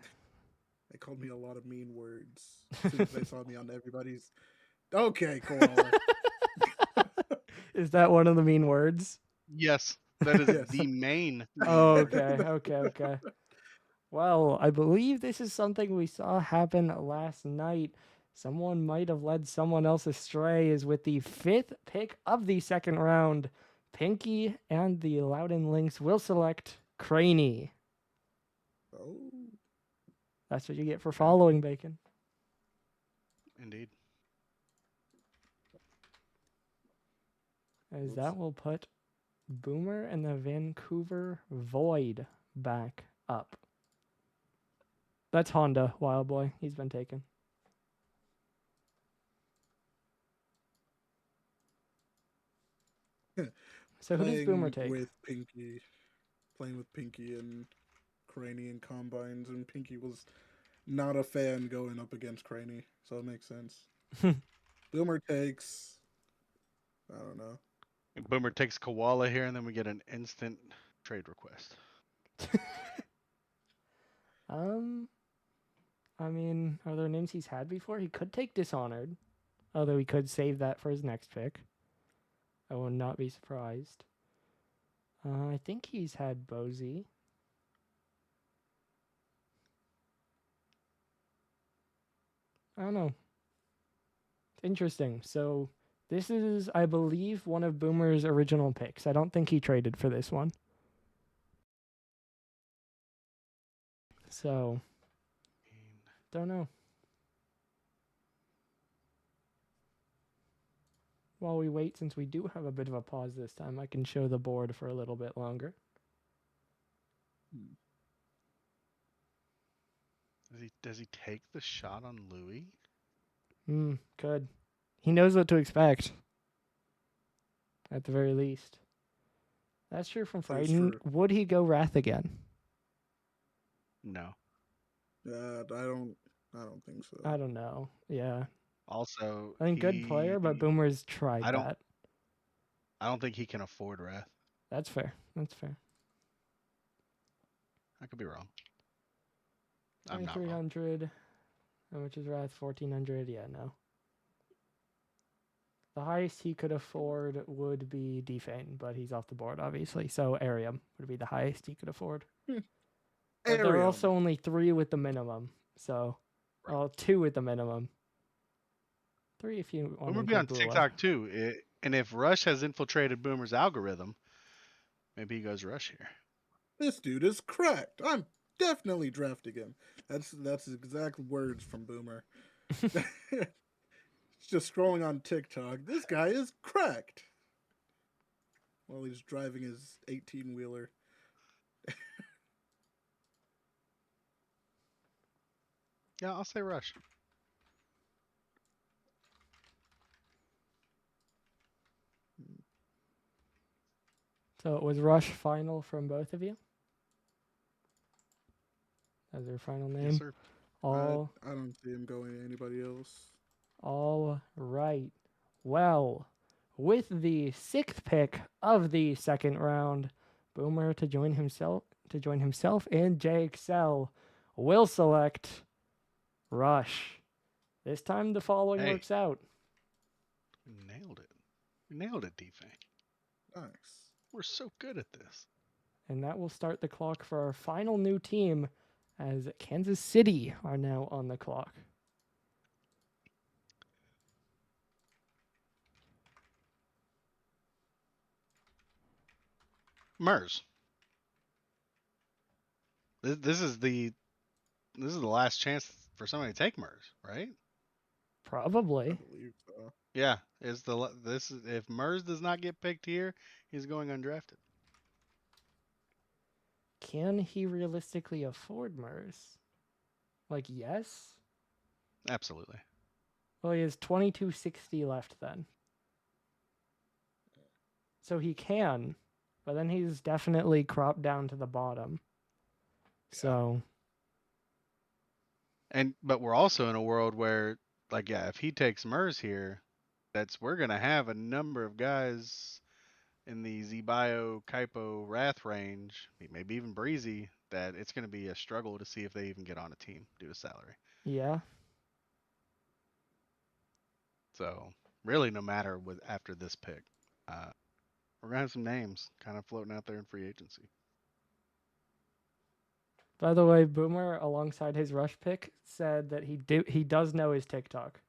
They called me a lot of mean words as soon as they saw me on everybody's. Okay, Koala. Is that one of the mean words? Yes, that is Yes. the main. Oh, okay. Well, I believe this is something we saw happen last night. Someone might have led someone else astray, is with the fifth pick of the second round. Pinky and the Loudon Lynx will select Craney. Oh. That's what you get for following, Bacon. Indeed. As that will put Boomer and the Vancouver Void back up. That's Honda, Wild Boy. He's been taken. So who does Boomer take? Playing with Pinky and Craney in combines, and Pinky was not a fan going up against Craney, so it makes sense. Boomer takes, I don't know. Boomer takes Koala here, and then we get an instant trade request. I mean, are there names he's had before? He could take Dishonored, although he could save that for his next pick. I would not be surprised. I think he's had Bozy. I don't know. It's interesting. So This is, I believe, one of Boomer's original picks. I don't think he traded for this one. So, don't know. While we wait, since we do have a bit of a pause this time, I can show the board for a little bit longer. Does he take the shot on Louis? Could. He knows what to expect. At the very least. That's true from That is Frighten. true. Would he go Wrath again? No. I don't think so. I don't know. Yeah. Also, I think good player, but Boomer's tried that. I don't think he can afford Wrath. That's fair. That's fair. I could be wrong. I'm not wrong. 2,300. How much is Wrath? 1,400. Yeah, no. The highest he could afford would be Defane, but he's off the board, obviously. So Arium would be the highest he could afford. But there are also only 3 with the minimum. So, well, 2 with the minimum. 3 if you want Boomer to be on include TikTok too. And if Rush has infiltrated Boomer's algorithm, maybe he goes Rush here. This dude is cracked. I'm definitely drafting him. That's exact words from Boomer. Just scrolling on TikTok. This guy is cracked. While he's driving his 18-wheeler. Yeah, I'll say Rush. So it was Rush final from both of you? As your final name? Yes, sir. All I don't see him going to anybody else. All right. Well, with the 6th pick of the second round, Boomer to join himself and JXL will select Rush. This time the following works out. Nailed it. We nailed it, Defang. Nice. We're so good at this. And that will start the clock for our final new team, as Kansas City are now on the clock. Mers. This is the last chance for somebody to take Mers, right? Probably. I believe so. Yeah, if Mers does not get picked here, he's going undrafted. Can he realistically afford Mers? Like, yes? Absolutely. Well, he has 2260 left then. So he can, but then he's definitely cropped down to the bottom. Yeah. So. But we're also in a world where, if he takes Mers here, we're gonna have a number of guys in the Zbio, Kaipo, Wrath range, maybe even Breezy, that it's gonna be a struggle to see if they even get on a team due to salary. Yeah. So really, no matter after this pick, we're gonna have some names kind of floating out there in free agency. By the way, Boomer, alongside his Rush pick, said that he does know his TikTok.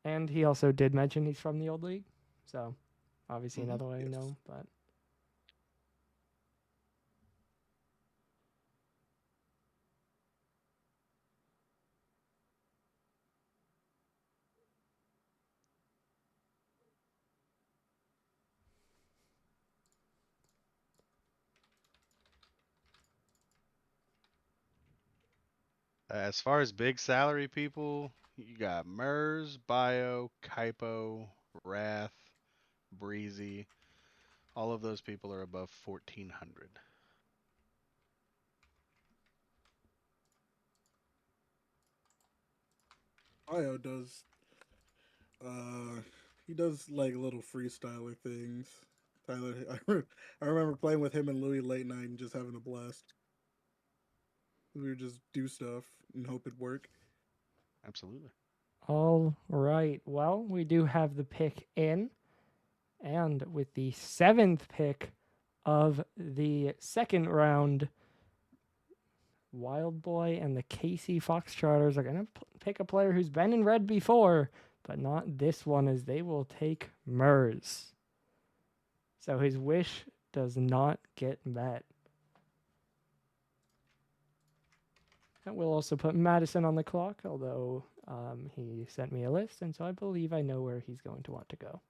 And he also did mention he's from the old league. So, obviously another way to know, but. As far as big salary people, you got Mers, Bio, Kaipo, Wrath, Breezy. All of those people are above 1,400. Io does. He does like little freestyler things. Tyler, I remember playing with him and Louis late night and just having a blast. We would just do stuff and hope it work. Absolutely. All right. Well, we do have the pick in. And with the 7th pick of the second round, Wild Boy and the KC Foxtrotters are going to pick a player who's been in red before, but not this one, as they will take Mers. So his wish does not get met. And we'll also put Madison on the clock, although he sent me a list, and so I believe I know where he's going to want to go.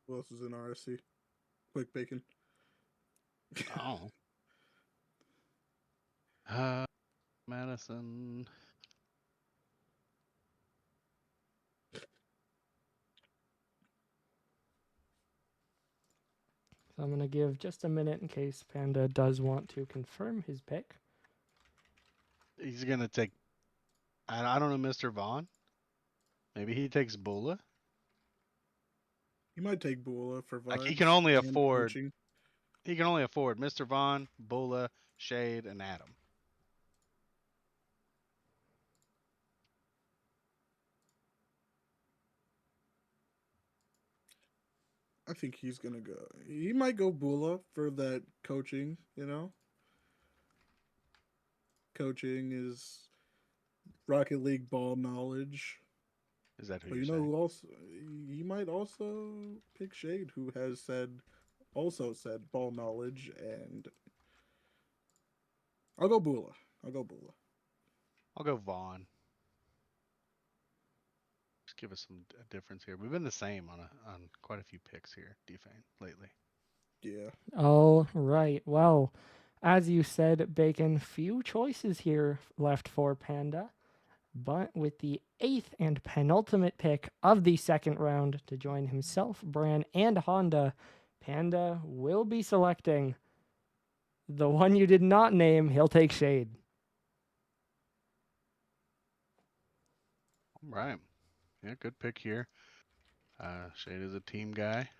Who else is in RSC? Quick Bacon. Oh. Madison. So I'm going to give just a minute in case Panda does want to confirm his pick. He's gonna take. I don't know, Mr. Vaughn. Maybe he takes Bula. He might take Bula for Like he vibes can only and afford. coaching. He can only afford Mr. Vaughn, Bula, Shade, and Adam. I think he's gonna go. He might go Bula for that coaching. You know, coaching is Rocket League ball knowledge. Is that who But you're you know saying? who also? He might also pick Shade, who has said ball knowledge, and I'll go Bula. I'll go Bula. I'll go Vaughn. Just give us some difference here. We've been the same on quite a few picks here, Defane, lately. Yeah. All right. Well, as you said, Bacon, few choices here left for Panda. But with the 8th and penultimate pick of the second round to join himself, Bran, and Honda, Panda will be selecting the one you did not name. He'll take Shade. All right. Yeah, good pick here. Shade is a team guy,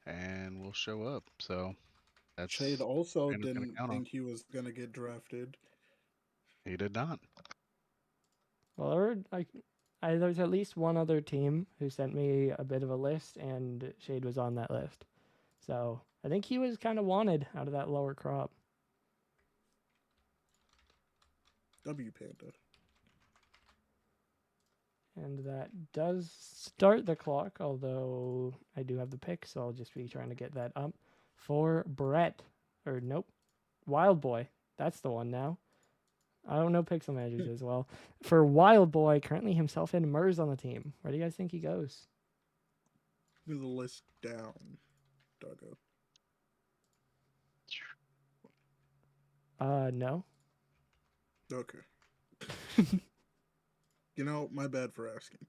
and will show up. So that's Shade also Brandon's gonna didn't count on. think he was gonna get drafted. He did not. Well, there's at least one other team who sent me a bit of a list, and Shade was on that list. So I think he was kind of wanted out of that lower crop. W Panda. And that does start the clock, although I do have the pick, so I'll just be trying to get that up for Brett. Or nope, Wild Boy. That's the one now. I don't know pixel managers as well. For Wild Boy, currently himself and Mers on the team. Where do you guys think he goes? Do the list down, Doggo. No. Okay. You know, my bad for asking.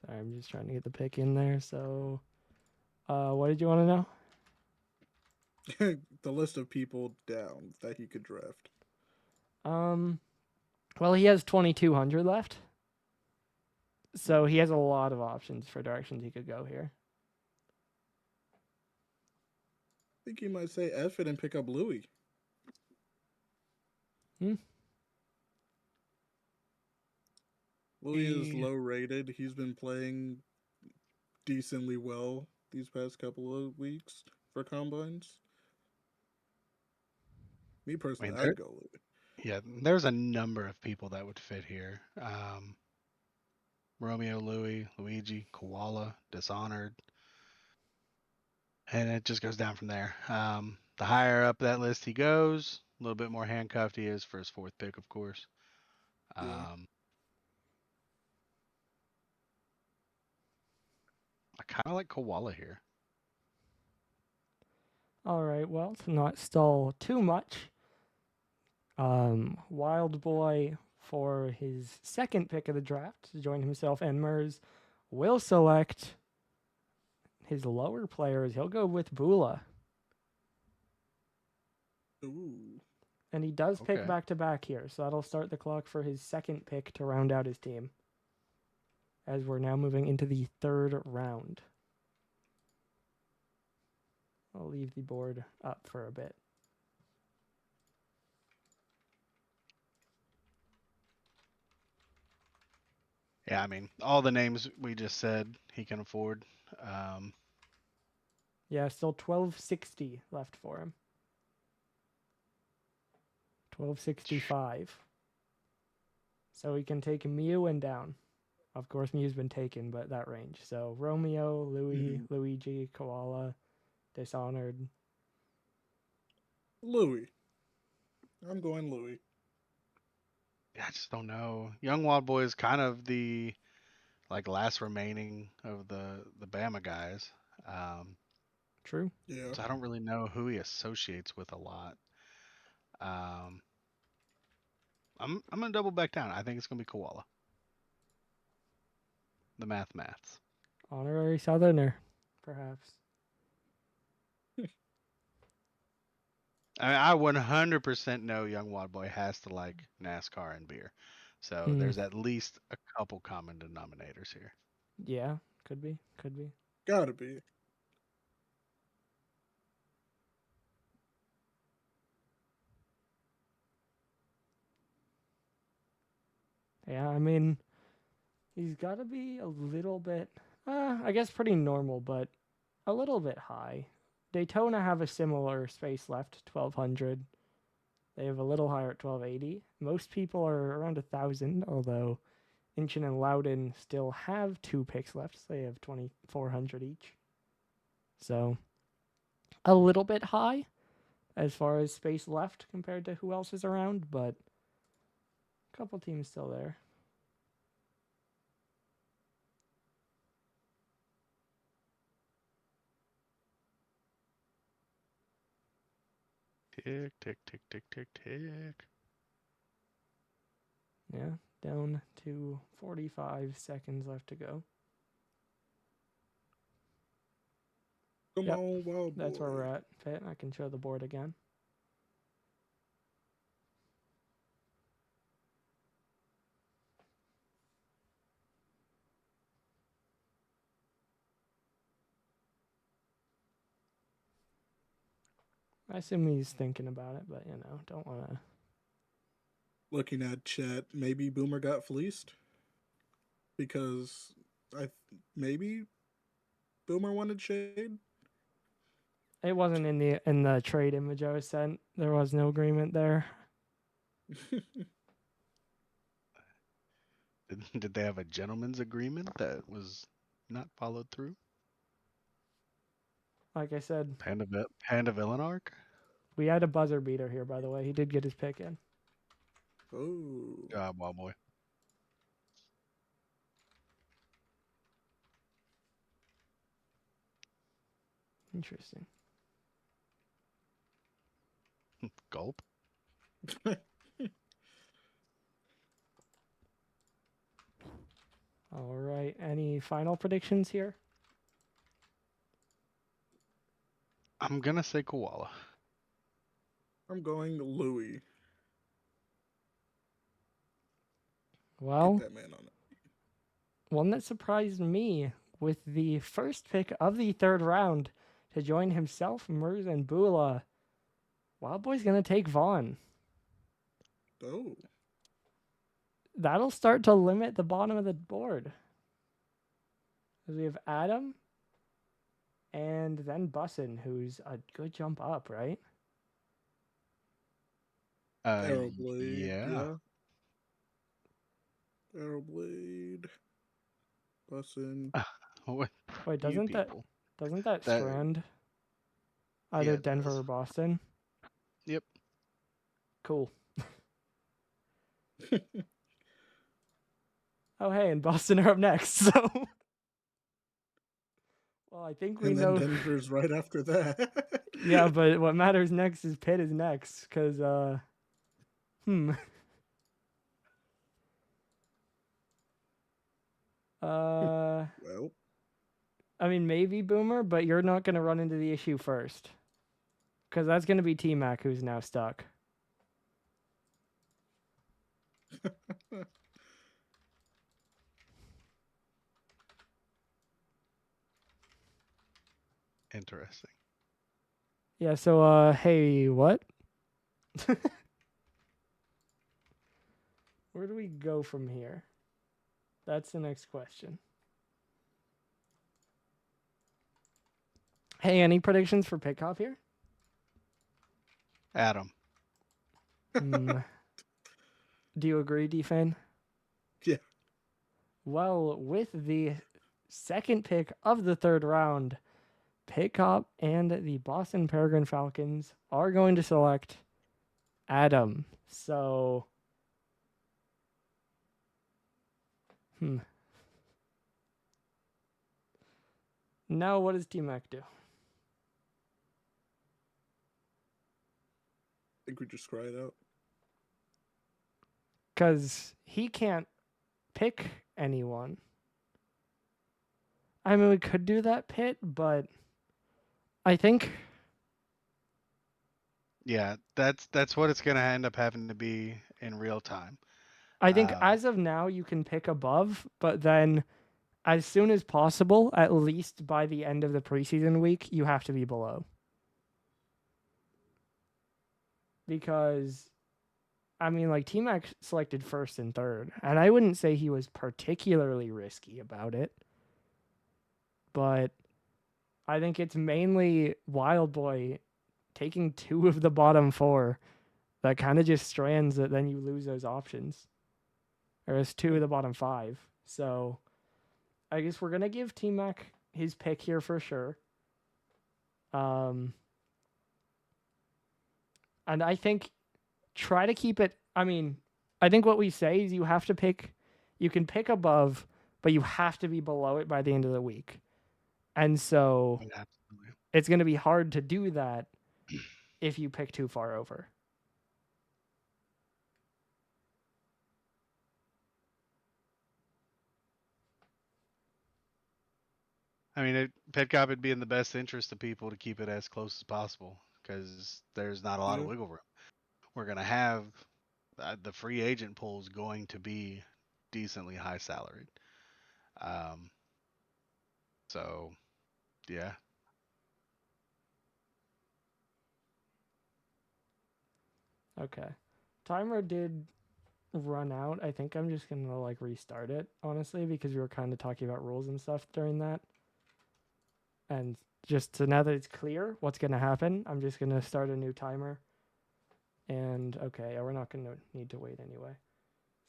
Sorry, I'm just trying to get the pick in there. So, what did you want to know? The list of people down that he could draft. Well, he has 2,200 left. So he has a lot of options for directions he could go here. I think he might say F it and pick up Louis. Louis is low rated. He's been playing decently well these past couple of weeks for combines. Me personally, I'd go Louis. Yeah, there's a number of people that would fit here. Romeo, Louis, Luigi, Koala, Dishonored, and it just goes down from there. The higher up that list he goes, a little bit more handcuffed he is for his fourth pick, of course. Yeah. I kind of like Koala here. All right, well, to not stall too much, Wild Boy, for his second pick of the draft to join himself and Mers, will select his lower players. He'll go with Bula. Ooh. And he does pick Okay. back to back here, so that'll start the clock for his second pick to round out his team. As we're now moving into the third round. I'll leave the board up for a bit. Yeah, I mean, all the names we just said he can afford. Yeah, still 1260 left for him. 1265. So we can take Mew and down. Of course, Mew's been taken, but that range. So Romeo, Louis, Luigi, Koala, Dishonored. Louis. I'm going Louis. Yeah, I just don't know. Young Wild Boy is kind of the like last remaining of the Bama guys. Um, True. Yeah. so I don't really know who he associates with a lot. Um, I'm gonna double back down. I think it's gonna be Koala. The maths. Honorary Southerner, perhaps. I mean, I 100% know Young Wild Boy has to like NASCAR and beer. So Hmm. there's at least a couple common denominators here. Yeah, could be. Could be. Gotta be. Yeah, I mean, he's got to be a little bit, I guess pretty normal, but a little bit high. Daytona have a similar space left, 1200. They have a little higher at 1280. Most people are around 1000, although Inchin and Loudon still have 2 picks left. So they have 2400 each. So a little bit high as far as space left compared to who else is around, but a couple teams still there. Tick, tick, tick, tick, tick, tick. Yeah, down to 45 seconds left to go. Come Yep, on, Wild Boy. that's where we're at. Fit, I can show the board again. I assume he's thinking about it, but don't want to. Looking at chat, maybe Boomer got fleeced because maybe Boomer wanted shade. It wasn't in the trade image I was sent. There was no agreement there. Did they have a gentleman's agreement that was not followed through? Like I said, Panda Villanark? we had a buzzer beater here, by the way. He did get his pick in. Oh. God, Wild Boy. Interesting. Gulp. All right. Any final predictions here? I'm gonna say Koala. I'm going Louis. Well, Get that man on it. one that surprised me with the first pick of the third round to join himself, Mers, and Bula. Wild Boy's going to take Vaughn. Oh. That'll start to limit the bottom of the board. Because we have Adam and then Bussin, who's a good jump up, right? Arrowblade. Yeah. Yeah. Arrowblade. Bussin. What Wait, you doesn't that people? That strand either yeah, it Denver does. or Boston? Yep. Cool. Oh, hey, and Boston are up next, so. Well, I think we And then know. Denver's right after that. Yeah, but what matters next is Pitt is next, because, Well. I mean, maybe Boomer, but you're not going to run into the issue first. Because that's going to be T-Mac who's now stuck. Interesting. Yeah, so, hey, what? Where do we go from here? That's the next question. Hey, any predictions for Pickoff here? Adam. Hmm. Do you agree, Defane? Yeah. Well, with the second pick of the third round, Pickup and the Boston Peregrine Falcons are going to select Adam. So, hmm. Now, what does T Mac do? I think we just cry it out. Because he can't pick anyone. I mean, we could do that pit, but I think Yeah, that's what it's gonna end up having to be in real time. as of now you can pick above, but then as soon as possible, at least by the end of the preseason week, you have to be below. Because I mean, like T Mac selected first and third, and I wouldn't say he was particularly risky about it. But I think it's mainly Wild Boy taking two of the bottom four that kind of just strands that then you lose those options. Or it's two of the bottom five. So I guess we're gonna give T Mac his pick here for sure. And I think try to keep it. I mean, I think what we say is you have to pick. You can pick above, but you have to be below it by the end of the week. And so Absolutely. it's going to be hard to do that if you pick too far over. I mean, Petcop would be in the best interest of people to keep it as close as possible because there's not a lot of Yeah. wiggle room. We're gonna have the free agent pool is going to be decently high salaried. Um, so yeah, Okay. Timer did run out. I think I'm just going to like restart it, honestly, because we were kind of talking about rules and stuff during that. And just so now that it's clear what's going to happen, I'm just going to start a new timer. And okay, we're not going to need to wait anyway.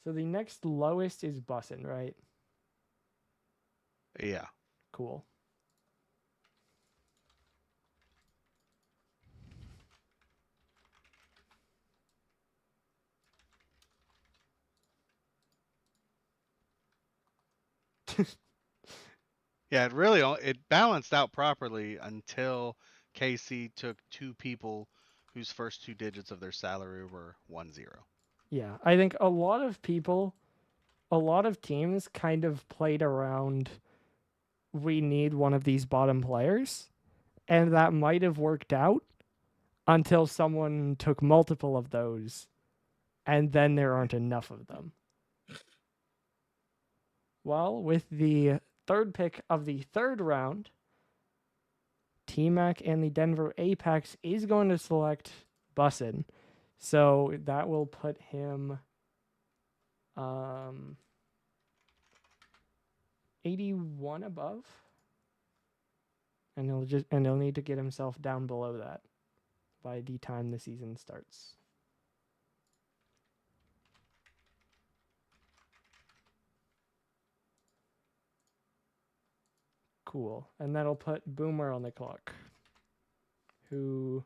So the next lowest is Bussin, right? yeah. Cool. Yeah, it balanced out properly until KC took two people whose first two digits of their salary were 10. Yeah, I think a lot of people, a lot of teams kind of played around. We need one of these bottom players, and that might have worked out until someone took multiple of those, and then there aren't enough of them. Well, with the third pick of the third round, T-Mac and the Denver Apex is going to select Bussin. So that will put him 81 above. And he'll need to get himself down below that by the time the season starts. Cool. And that'll put Boomer on the clock, who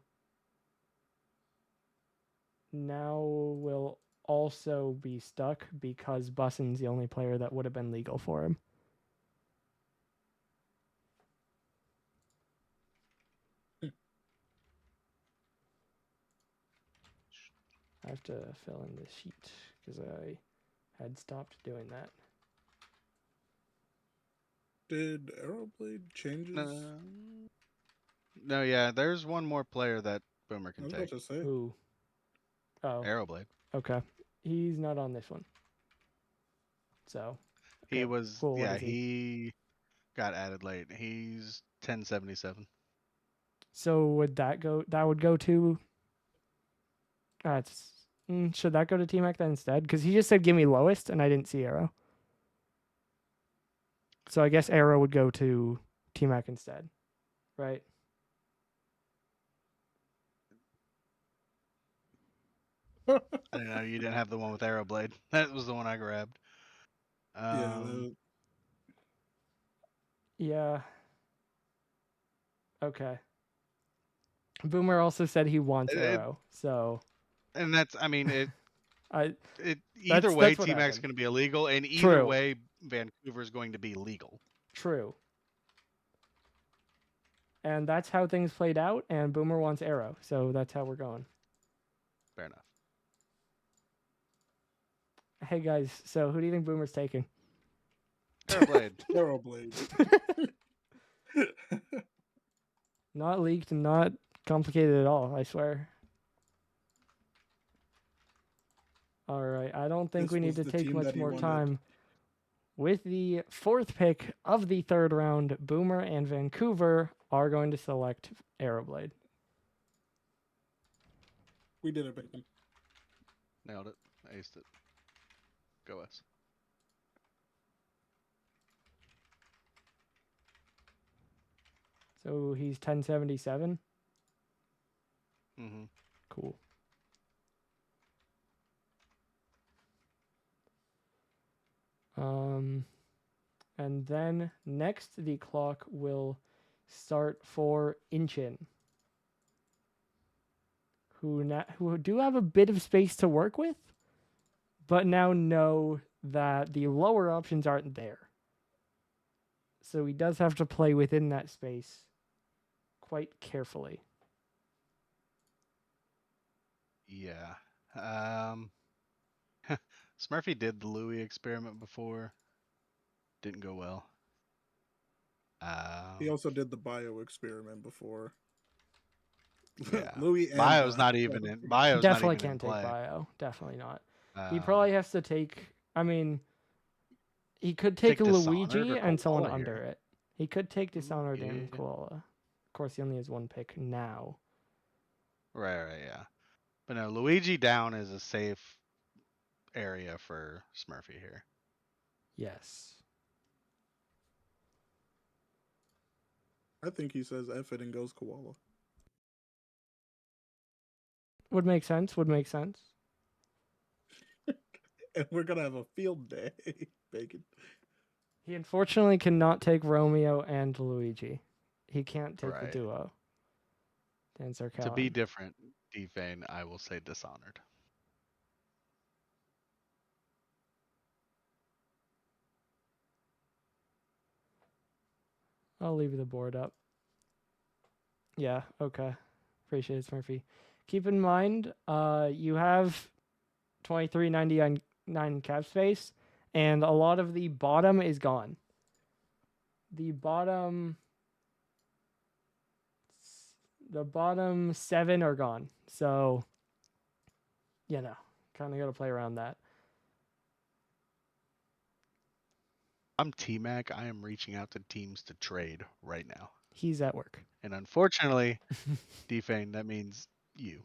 now will also be stuck because Bussin's the only player that would have been legal for him. I have to fill in this sheet because I had stopped doing that. Did Arrowblade changes? No, yeah, there's one more player that Boomer I can was take. about to say. Who? Oh, Arrowblade. okay. He's not on this one. So, He okay. was, Cool. What yeah, is he? he got added late. He's 1077. So would that go? That would go to. Should that go to T Mac then instead? Because he just said give me lowest, and I didn't see Arrow. So I guess Arrow would go to T Mac instead, right? I didn't know you didn't have the one with Arrowblade. That was the one I grabbed. Yeah, Yeah. Okay. Boomer also said he wants it, Arrow, so and that's, I mean, I either way, that's what T Mac's happened. going to be illegal, and either True. way, Vancouver's going to be legal. True. And that's how things played out, and Boomer wants Arrow, so that's how we're going. Fair enough. Hey guys, so who do you think Boomer's taking? Arrowblade. Arrowblade. Not leaked and not complicated at all, I swear. All right, I don't think This we need was to the take team much that he more wanted. time. With the fourth pick of the third round, Boomer and Vancouver are going to select Arrowblade. We did it, Bacon. Nailed it. Aced it. Go us. So he's 1077. Mm-hmm. Cool. And then next the clock will start for Inchin, who do have a bit of space to work with, but now know that the lower options aren't there. So he does have to play within that space quite carefully. Yeah. Smurfy did the Louis experiment before. Didn't go well. He also did the bio experiment before. Yeah. Louis and Bio's bio. not even in. Bio's not Definitely even in can't take play. bio. Definitely not. He probably has to take. I mean, he could take, Take Dishonored Luigi or and someone Koala under here. it. He could take Dishonored and Yeah. Koala. Of course, he only has one pick now. Right, yeah. But no, Luigi down is a safe area for Smurfy here. Yes. I think he says F it and goes koala. Would make sense. Would make sense. And we're gonna have a field day, Bacon. He unfortunately cannot take Romeo and Luigi. He can't take the Right. duo. Dancer To be different, Defane, I will say Dishonored. I'll leave the board up. Yeah, okay. Appreciate it, Smurfy. Keep in mind, you have 2399 cap space, and a lot of the bottom is gone. The bottom 7 are gone. So, kind of got to play around that. I'm T-Mac. I am reaching out to teams to trade right now. He's at work. And unfortunately, Defane, that means you.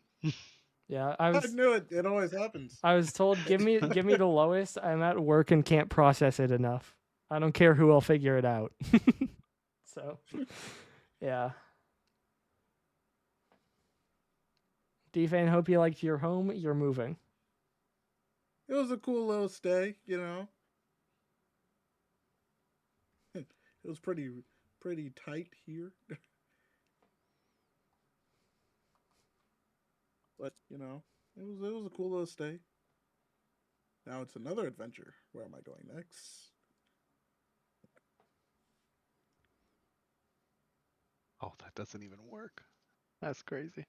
Yeah, I knew it. It always happens. I was told, give me the lowest. I'm at work and can't process it enough. I don't care who will figure it out. So, yeah. Defane, hope you liked your home. You're moving. It was a cool little stay, you know. It was pretty tight here. But, you know, it was a cool little stay. Now it's another adventure. Where am I going next? Oh, that doesn't even work. That's crazy.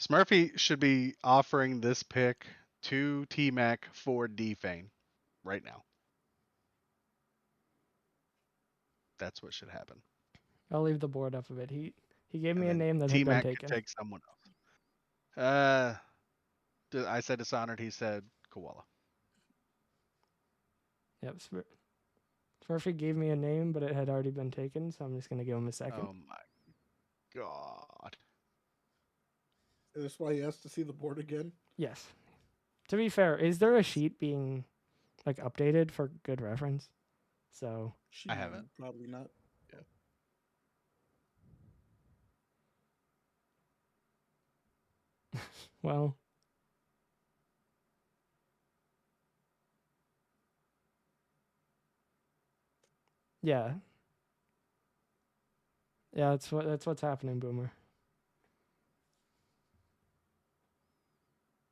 Smurfy should be offering this pick to T-Mac for Defane right now. That's what should happen. I'll leave the board up a bit. He gave me a And then name that had been T-Mac taken. could take someone else. I said Dishonored. He said Koala. Yep. Smurfy gave me a name, but it had already been taken, so I'm just going to give him a second. Oh my god. Is this why he has to see the board again? Yes. To be fair, is there a sheet being updated for good reference? So I haven't. Probably not. Yeah. Well. Yeah. Yeah, that's what's happening, Boomer.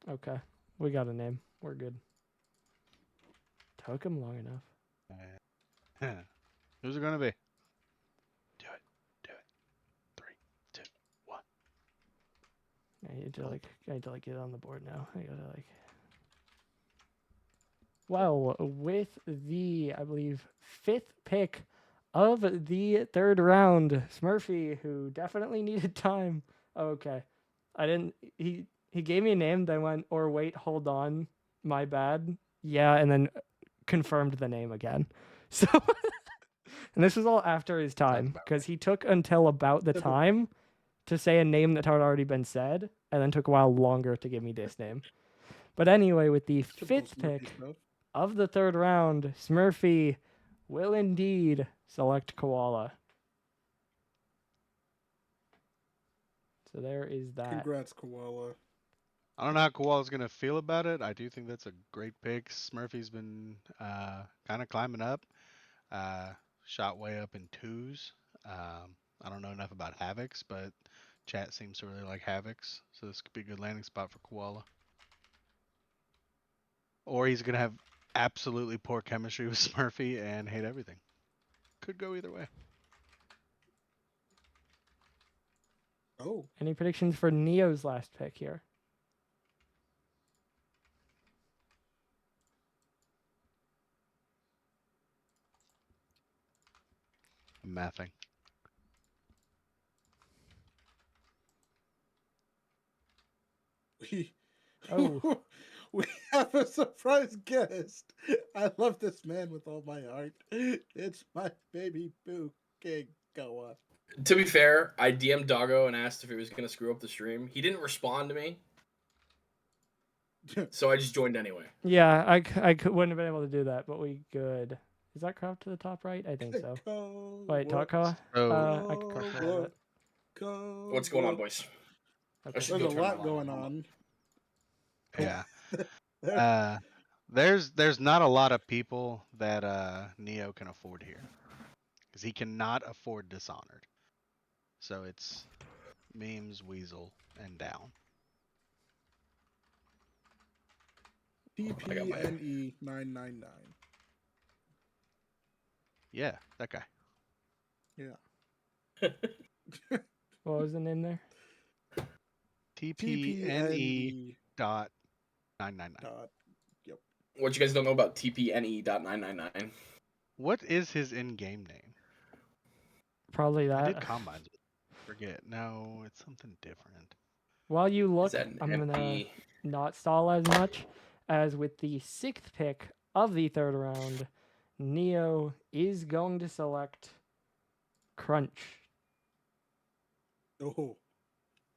Okay. We got a name. We're good. Took him long enough. Who's it gonna be? Do it. Do it. 3, 2, 1. I need to get on the board now. I gotta Well, with the, I believe, 5th pick of the 3rd round, Smurfy, who definitely needed time. Oh, okay. I didn't, he gave me a name, then went, or wait, hold on, my bad. Yeah, and then confirmed the name again. So, and this was all after his time, about because he took until about the Typical. time to say a name that had already been said, and then took a while longer to give me this name. But anyway, with the Typical 5th Smurfy pick stuff. of the 3rd round, Smurfy will indeed select Koala. So there is that. Congrats, Koala. I don't know how Koala's gonna feel about it. I do think that's a great pick. Smurfy's been kind of climbing up. Shot way up in 2s. I don't know enough about Havocs, but chat seems to really like Havocs, so this could be a good landing spot for Koala. Or he's gonna have absolutely poor chemistry with Smurfy and hate everything. Could go either way. Oh, Any predictions for Neo's last pick here? I'm mathing. Oh. We have a surprise guest. I love this man with all my heart. It's my baby boo, King Goa. To be fair, I DM'd Doggo and asked if he was going to screw up the stream. He didn't respond to me, so I just joined anyway. Yeah, wouldn't have been able to do that, but we could. Is that crop to the top right? I think so. Wait, talk Koa? So I could crop a little bit. What's going on, boys? Okay. should There's go a turn lot mine going on. on. yeah. There's not a lot of people that Neo can afford here, because he cannot afford Dishonored. So it's memes, Weasel, and down. TPNE 999. Yeah, that guy. Yeah. What was the name there? TPNE dot 999. Yep. What you guys don't know about TPNE.999? What is his in-game name? Probably I did that. combines. Forget. No, it's something different. While you Is look, that an I'm going to MP? not stall as much as with the 6th pick of the 3rd round. Neo is going to select Crunch. Oh.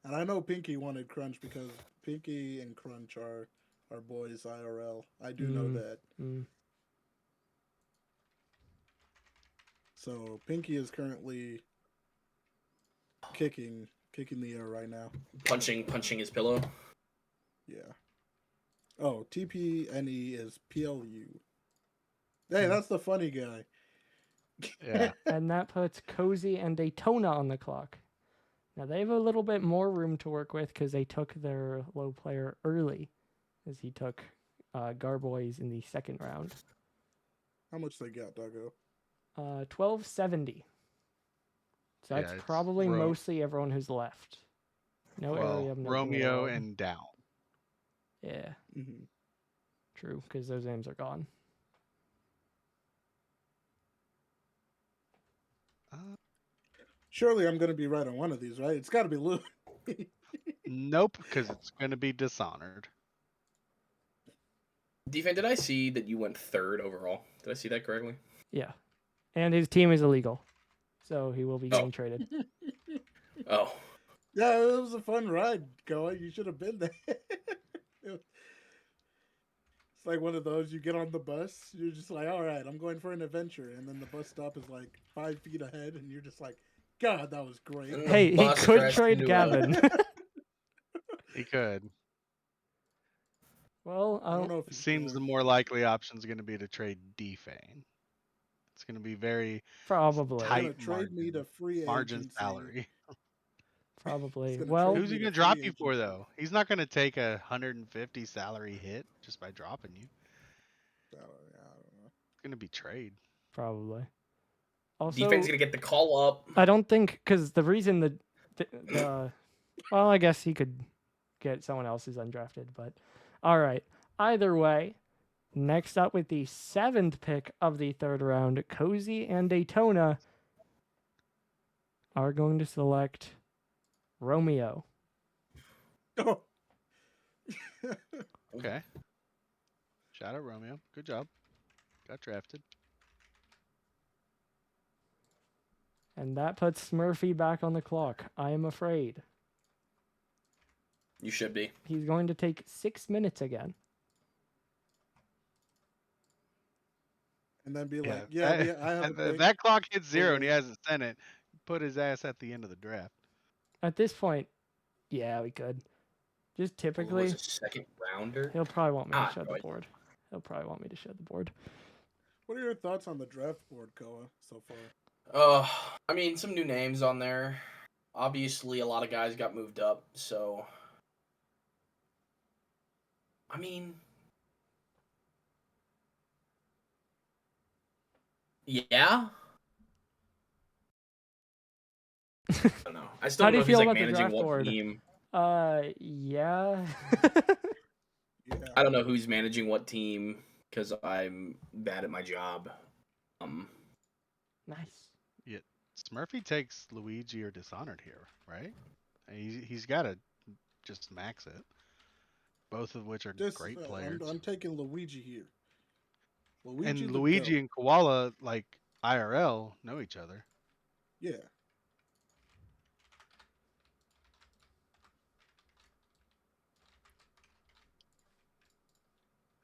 And I know Pinky wanted Crunch because Pinky and Crunch are boys IRL. I do know that. So Pinky is currently kicking the air right now. Punching his pillow. Yeah. Oh, TPNE is PLU. Hey, that's the funny guy. Yeah. And that puts Cozy and Daytona on the clock. Now they have a little bit more room to work with because they took their low player early, as he took Garboys in the 2nd round. How much they got, Doggo? 1270. So that's Yeah, it's probably mostly everyone who's left. No area of Romeo and down. Yeah. Mm-hmm. True, because those names are gone. Surely I'm going to be right on one of these, right? It's got to be Lou. Nope, because it's going to be Dishonored. Defan, did I see that you went 3rd overall? Did I see that correctly? Yeah. And his team is illegal. So he will be getting traded. Oh. Yeah, it was a fun ride, Goa. You should have been there. It's like one of those, you get on the bus, you're just like, all right, I'm going for an adventure. And then the bus stop is like 5 feet ahead, and you're just like, God, that was great. And the Hey, he bus could crashed trade into Gavin. He could. Well, I don't know if It he's seems the going. more likely option is going to be to trade Defane. It's going to be very probably. He's gonna tight trade me to free margin agency. salary. He's Probably. gonna Well, trade Who's me he to going to drop free you for agency. though? He's not going to take a 150 salary hit just by dropping you. I don't know. It's going to be trade. probably. Also, Defense gonna get the call up. I don't think because the reason the well, I guess he could get someone else's undrafted, but all right. Either way, next up with the 7th pick of the 3rd round, Cozy and Daytona are going to select Romeo. Oh. Okay. Shout out Romeo. Good job. Got drafted. And that puts Smurfy back on the clock. I am afraid. You should be. He's going to take 6 minutes again. And then be like, that, I have a if pick. that clock hits 0 and he Boom. hasn't sent it, put his ass at the end of the draft. At this point, yeah, we could. Just Ooh, typically, it's a second rounder. he'll probably want me to Ah, shed go the ahead. board. He'll probably want me to shed the board. What are your thoughts on the draft board, Koa, so far? I mean, some new names on there. Obviously, a lot of guys got moved up, so. I mean. Yeah. I don't know. I still How don't do know you if feel about he's like the managing draft what board? team. Yeah. Yeah. I don't know who's managing what team because I'm bad at my job. Nice. Yeah, Smurfy takes Luigi or Dishonored here, right? He's got to just max it. Both of which are great players. I'm taking Luigi here. Luigi And the Luigi goat. and Koala, like IRL, know each other. Yeah.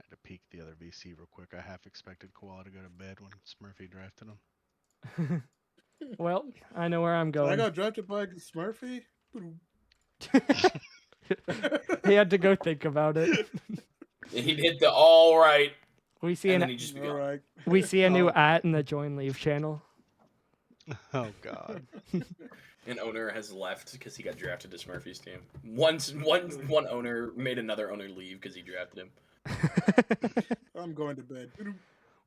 I had to peek the other VC real quick. I half expected Koala to go to bed when Smurfy drafted him. Well, I know where I'm I going. got drafted by Smurfy. He had to go think about it. He'd hit the all right, We see and an then he'd just be All gone. right. we see a new Oh. at in the join leave channel. Oh God. An owner has left because he got drafted to Smurfy's team. One owner made another owner leave because he drafted him. I'm going to bed.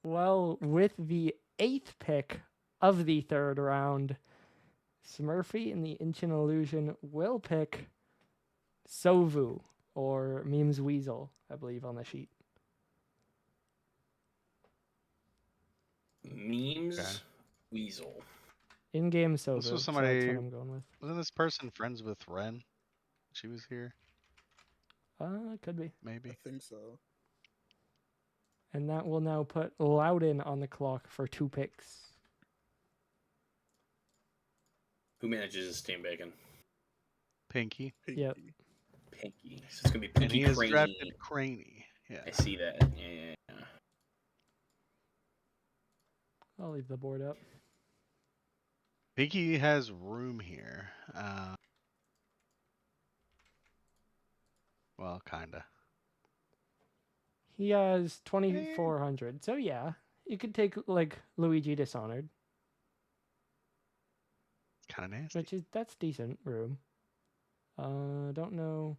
Well, with the 8th pick of the 3rd round, Smurfy and the Ancient Illusion will pick Sovu, or Memes Weasel, I believe, on the sheet. Memes Okay. Weasel. In-game Sovu. This was So that's somebody. what I'm going with. Wasn't this person friends with Ren? She was here, Could be. maybe. I think so. And that will now put Loudon on the clock for 2 picks. Who manages his team, Bacon? Pinky. Pinky. Yep. Pinky. So it's gonna be And Pinky he has Craney. drafted Craney. Yeah. I see that. Yeah. I'll leave the board up. Pinky has room here. Well, kinda. He has 2,400. So yeah, you could take like Luigi Dishonored, Kind of nasty. that's decent room. Don't know.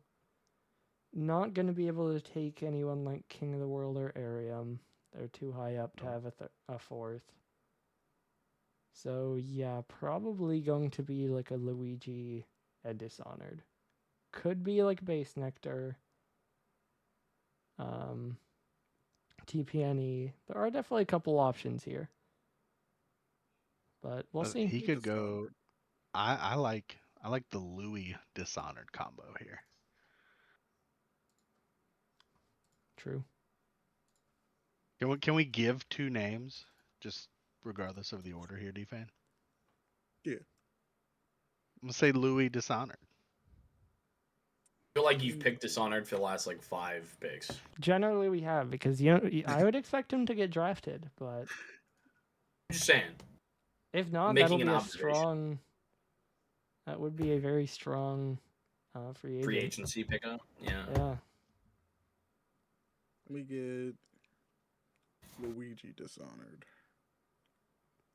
Not gonna be able to take anyone like King of the World or Arium. They're too high up to have a 4th. So yeah, probably going to be like a Luigi and Dishonored. Could be like Base Nectar. TPNE. There are definitely a couple options here. But we'll see. He could go. I like the Louis Dishonored combo here. True. Can we give 2 names, just regardless of the order here, Defan? Yeah. I'm gonna say Louis Dishonored. I feel like you've picked Dishonored for the last like 5 picks. Generally, we have because I would expect him to get drafted, but I'm just saying. if not, Making that'll an be a observation. strong. That would be a very strong free Free agent. agency pickup. Yeah. Yeah. Let me get Luigi Dishonored.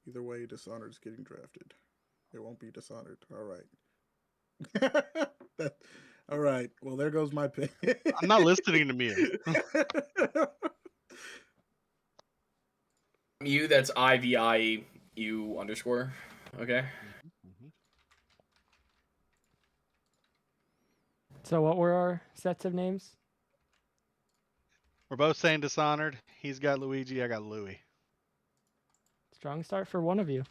Either way, Dishonored's getting drafted. It won't be Dishonored. All right. that, all right. Well, there goes my pick. I'm not listening to Mia. You, that's IVIU underscore. Okay. Mhm. So what were our sets of names? We're both saying Dishonored. He's got Luigi. I got Louis. Strong start for one of you.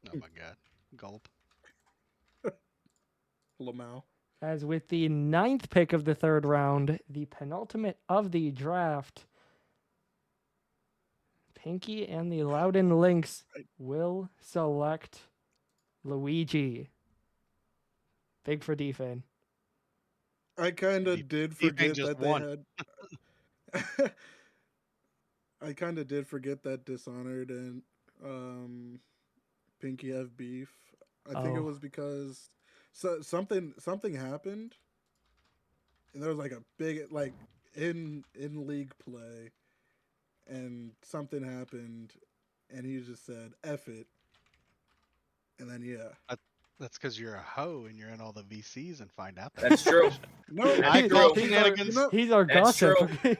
Oh my god. Gulp. Lamau. As with the 9th pick of the 3rd round, the penultimate of the draft, Pinky and the Loudon Lynx will select Luigi. Big for D-Fan. I kind D- of did D-Fan forget just that they won. had. I kind of did forget that Dishonored and Pinky have beef. I think it Oh. was because something happened, and there was like a big like in league play, and something happened, and he just said "F it," and then yeah. That's because you're a hoe and you're in all the VCs and find out that. That's true. No, That's I true. call He's shenanigans. our, he's our That's gossip. true.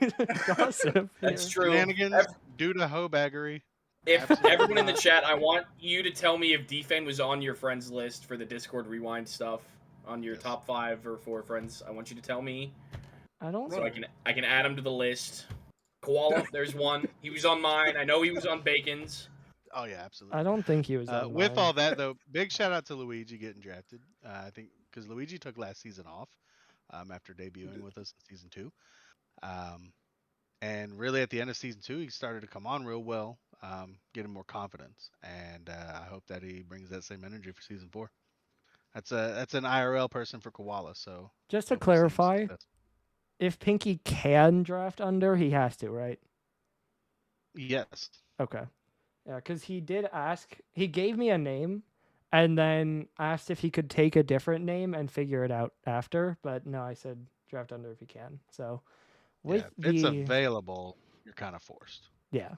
Gossip. That's here. true. Shenanigans due to hoe baggery. If Absolutely everyone in the not. chat, I want you to tell me if D-Fan was on your friends list for the Discord rewind stuff on your Yes. top 5 or 4 friends. I want you to tell me I don't. so I can add him to the list. Koala, there's one. He was on mine. I know he was on Bacon's. Oh yeah, absolutely. I don't think he was on With mine. all that though, big shout out to Luigi getting drafted. I think because Luigi took last season off after debuting with us in season 2. And really at the end of season 2, he started to come on real well, getting more confidence. And I hope that he brings that same energy for season 4. That's an IRL person for Koala. So Just to hope the same clarify, success. if Pinky can draft under, he has to, right? Yes. Okay. Yeah, because he did ask. He gave me a name, and then asked if he could take a different name and figure it out after. But no, I said draft under if he can. So with If it's the available, you're kind of forced. yeah,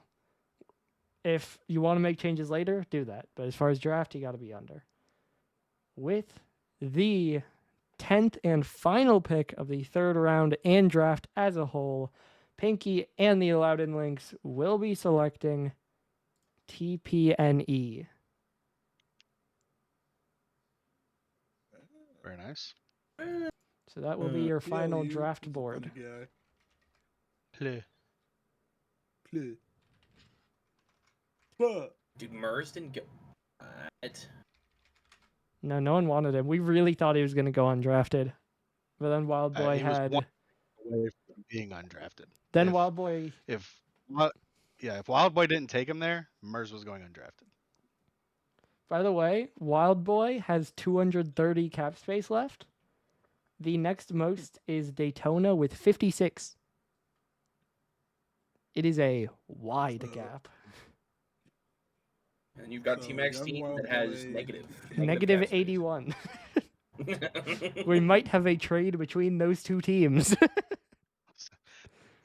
if you want to make changes later, do that. But as far as draft, you got to be under. With the 10th and final pick of the 3rd round and draft as a whole, Pinky and the Loudon Lynx will be selecting TPNE. Very nice. So that will be your final PLU draft is a board. funny guy. Play. Play. Play. Dude, Murs didn't go. What? No, no one wanted him. We really thought he was going to go undrafted. But then Wild Boy He was had... one away from being undrafted. Then if, Wild Boy... If Wild Boy didn't take him there, Mers was going undrafted. By the way, Wild Boy has 230 cap space left. The next most is Daytona with 56. It is a wide gap. And you've got So, T-Mac's young team Wild that has Boy- negative Negative cap space. 81. We might have a trade between those two teams.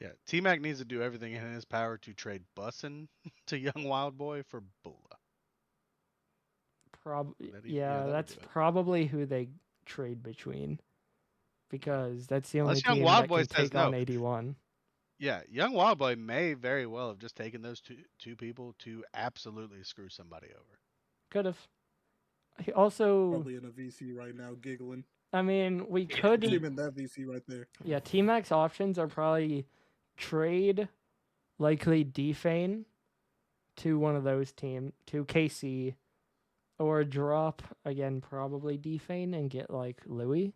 Yeah, T-Mac needs to do everything in his power to trade Bussin to Young Wild Boy for Bula. Yeah, that'll that's do it. probably who they trade between. Because that's the only Unless Young team Wild that Boy can says take on no. 81. Yeah, Young Wild Boy may very well have just taken those two people to absolutely screw somebody over. Could have. He also, Probably in a VC right now, giggling. I mean, we Put could. him in that VC right there. Yeah, T-Max options are probably trade, likely defane to one of those teams, to KC, or drop, again, probably defane and get, like, Louis.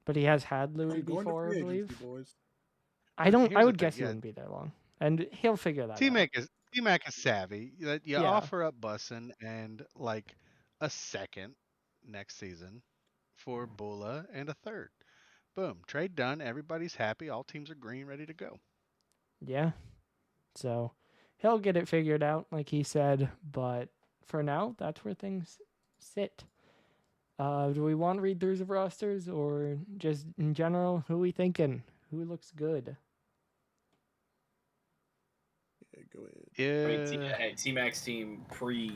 But he has had Louis I'm going before, to I free believe. agency, boys. I Here's would the guess thing, he yeah. wouldn't be there long. And he'll figure that out. T-Mac is savvy. You Yeah. offer up Bussin and like a second next season for Bula and a third. Boom, trade done. Everybody's happy. All teams are green, ready to go. Yeah. So he'll get it figured out, like he said. But for now, that's where things sit. Do we want read-throughs of rosters or just in general? Who we thinking? Who looks good? Yeah, go ahead. Yeah. I mean, hey, T-Mac's team pre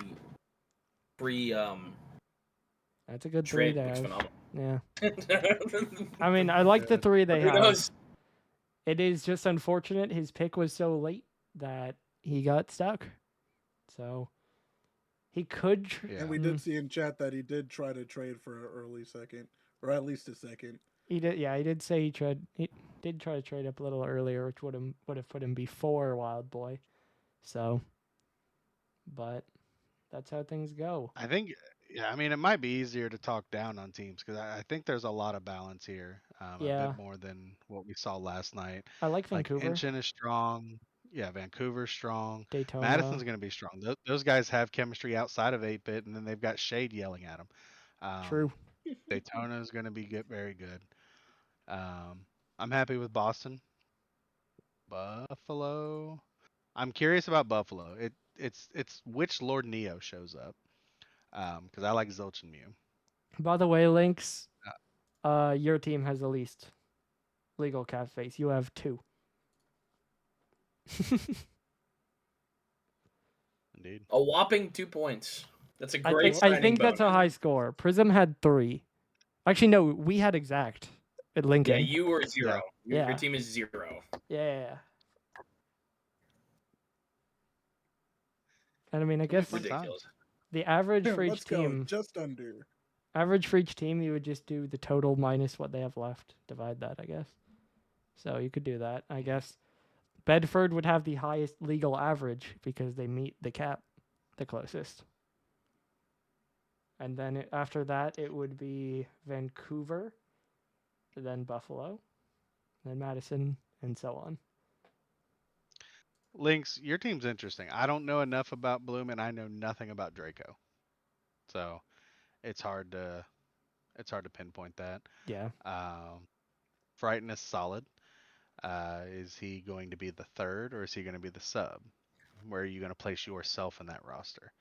That's a good three trade to looks have. phenomenal. Yeah. Who I mean, I like the Yeah. three they have. knows? It is just unfortunate his pick was so late that he got stuck. So he could. Yeah. And we did see in chat that he did try to trade for an early second, or at least a second. He did. Yeah, he did say he tried. He did try to trade up a little earlier, which would have put him before Wild Boy. So, but that's how things go. I think, yeah, I mean, it might be easier to talk down on teams because I think there's a lot of balance here, a Yeah. bit more than what we saw last night. I like Like Vancouver, Inchin is strong. Yeah, Vancouver's strong. Daytona. Madison's going to be strong. Those guys have chemistry outside of 8-bit, and then they've got Shade yelling at them. True. Daytona is going to be very good. I'm happy with Boston. Buffalo. I'm curious about Buffalo. It's which Lord Neo shows up. Because I like Zilch and Mew. By the way, Lynx, your team has the least legal cap space. You have 2. Indeed. A whopping 2 points. That's a I great think that's a bonus. high score. Prism had 3. Actually, no, we had exact at Lincoln. Yeah, you were 0. Yeah. Your team is 0. Yeah. And I mean, I guess Ridiculous. the average for each Let's go team, just under. average for each team, you would just do the total minus what they have left. Divide that, I guess. So you could do that, I guess. Bedford would have the highest legal average because they meet the cap the closest. And then after that, it would be Vancouver, then Buffalo, then Madison, and so on. Lynx, your team's interesting. I don't know enough about Bloom, and I know nothing about Draco, so it's hard to pinpoint that. Yeah. Frighten is solid. Is he going to be the third, or is he going to be the sub? Where are you going to place yourself in that roster?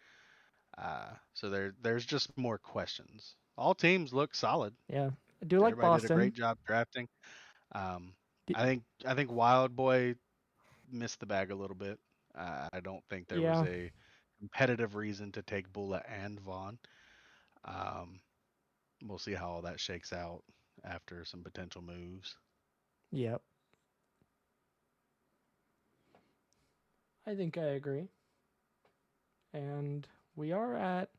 So there's just more questions. All teams look solid. Yeah. I do like Everybody Boston. did a great job drafting. I think Wild Boy missed the bag a little bit. I don't think there was a competitive reason to take Bula and Vaughn. We'll see how all that shakes out after some potential moves. Yep. I think I agree. And we are at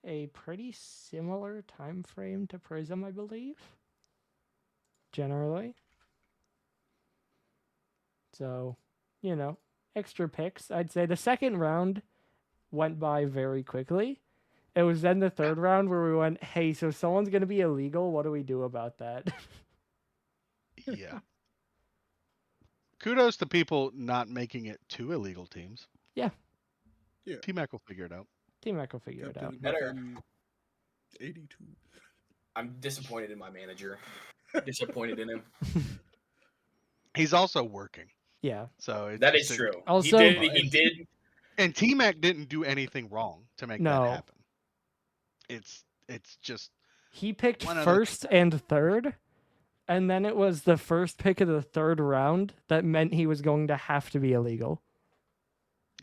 a pretty similar time frame to Prism, I believe. Generally. So, extra picks. I'd say the second round went by very quickly. It was then the third round where we went, hey, so someone's going to be illegal. What do we do about that? Yeah. Kudos to people not making it 2 illegal teams. Yeah. T-Mac will figure it out. T-Mac will figure it out. Captain Better. Muffin 82. I'm disappointed in my manager. Disappointed in him. He's also working. Yeah. So it's That is just true. Also- he did. And T-Mac didn't do anything wrong to make No. that happen. It's just He picked One other first and third, and then it was the first pick of the third round that meant he was going to have to be illegal.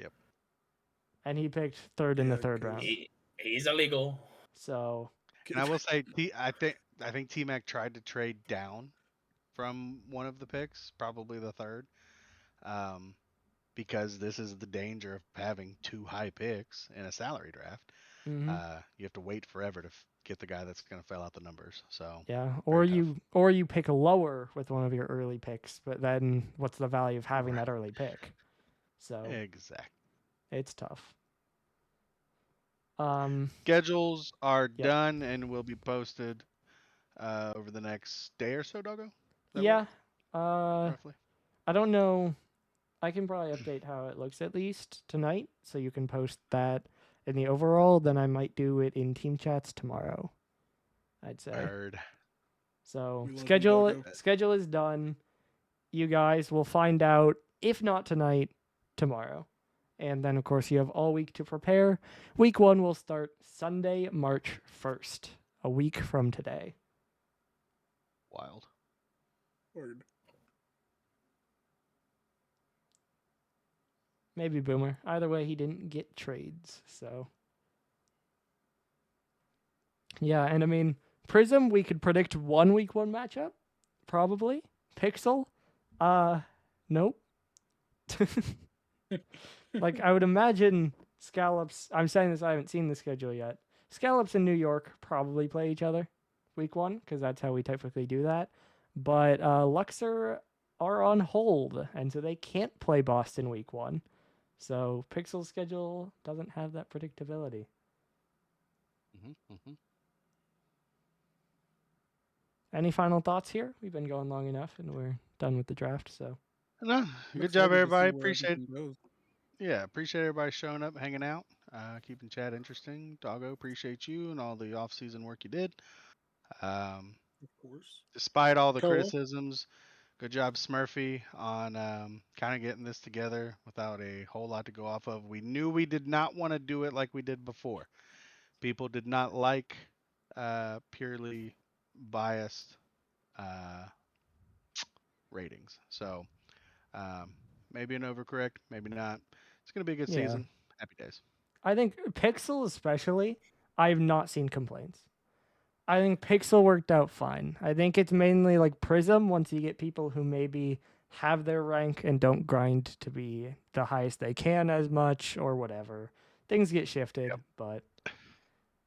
Yep. And he picked third in the Yeah, third 'cause round. He's illegal. So, and I will say I think T-Mac tried to trade down from one of the picks, probably the third. Because this is the danger of having 2 high picks in a salary draft. mhm. You have to wait forever to get the guy that's going to fill out the numbers. So yeah, very or you pick lower with one of your early picks, but then what's the value of having that early pick? So, exactly. it's tough. Schedules are Yep. done and will be posted over the next day or so, Doggo? Is that Yeah. right, roughly. I don't know. I can probably update how it looks at least tonight, so you can post that in the overall. Then I might do it in team chats tomorrow. I'd say. Heard. So We love you, schedule Doggo. is done. You guys will find out, if not tonight, tomorrow. And then of course you have all week to prepare. Week 1 will start Sunday, March 1st. a week from today. Wild. Word. Maybe Boomer. Either way, he didn't get trades, so. Yeah, and I mean, Prism, we could predict one week 1 matchup, probably. Pixel, nope. Like, I would imagine Scallops, I'm saying this, I haven't seen the schedule yet. Scallops and New York probably play each other week 1, because that's how we typically do that. But Luxor are on hold, and so they can't play Boston week 1. So Pixel's schedule doesn't have that predictability. Any final thoughts here? We've been going long enough, and we're done with the draft. So No, I'm good job, excited to see everybody. where Appreciate everything goes. appreciate everybody showing up, hanging out, keeping chat interesting. Doggo, appreciate you and all the off-season work you did. Of course. Despite all the Cole. criticisms, good job, Smurfy, on kind of getting this together without a whole lot to go off of. We knew we did not want to do it like we did before. People did not like purely biased ratings. So maybe an overcorrect, maybe not. It's going to be a good Yeah. season. Happy days. I think Pixel especially, I've not seen complaints. I think Pixel worked out fine. I think it's mainly like Prism once you get people who maybe have their rank and don't grind to be the highest they can as much or whatever. Things get shifted, but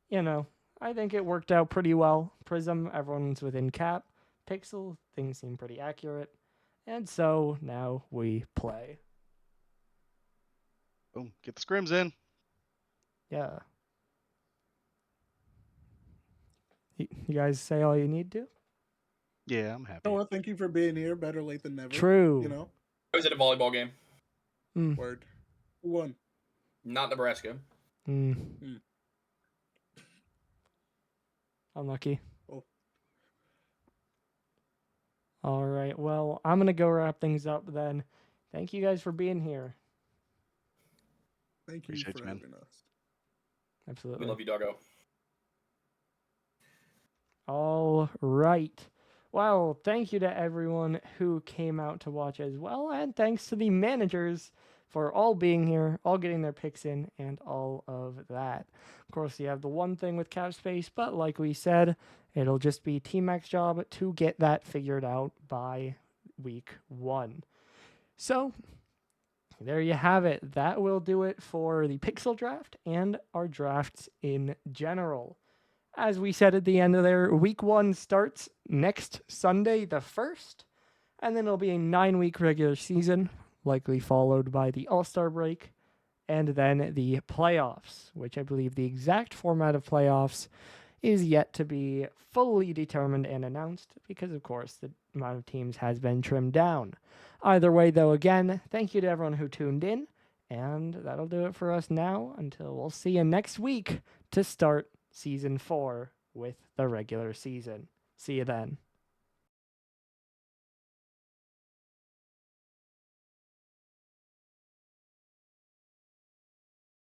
you know, I think it worked out pretty well. Prism, everyone's within cap. Pixel, things seem pretty accurate. And so now we play. Boom. Get the scrims in. Yeah. You guys say all you need to? Yeah, I'm happy. Noah, thank you for being here. Better late than never. True. You know? I was at a volleyball game. Word. Who won? Not Nebraska. Unlucky. Oh. All right. Well, I'm going to go wrap things up then. Thank you guys for being here. Thank you Appreciate for you, man. having us. Absolutely. We love you, doggo. All right. Well, thank you to everyone who came out to watch as well. And thanks to the managers for all being here, all getting their picks in, and all of that. Of course, you have the one thing with cap space, but like we said, it'll just be Team Mac's job to get that figured out by week 1. So, there you have it. That will do it for the Pixel draft and our drafts in general. As we said at the end of there, week 1 starts next Sunday, the 1st, and then it'll be a 9-week regular season, likely followed by the All-Star break, and then the playoffs, which I believe the exact format of playoffs is yet to be fully determined and announced because, of course, the amount of teams has been trimmed down. Either way, though, again, thank you to everyone who tuned in, and that'll do it for us now until we'll see you next week to start Season 4 with the regular season. See you then.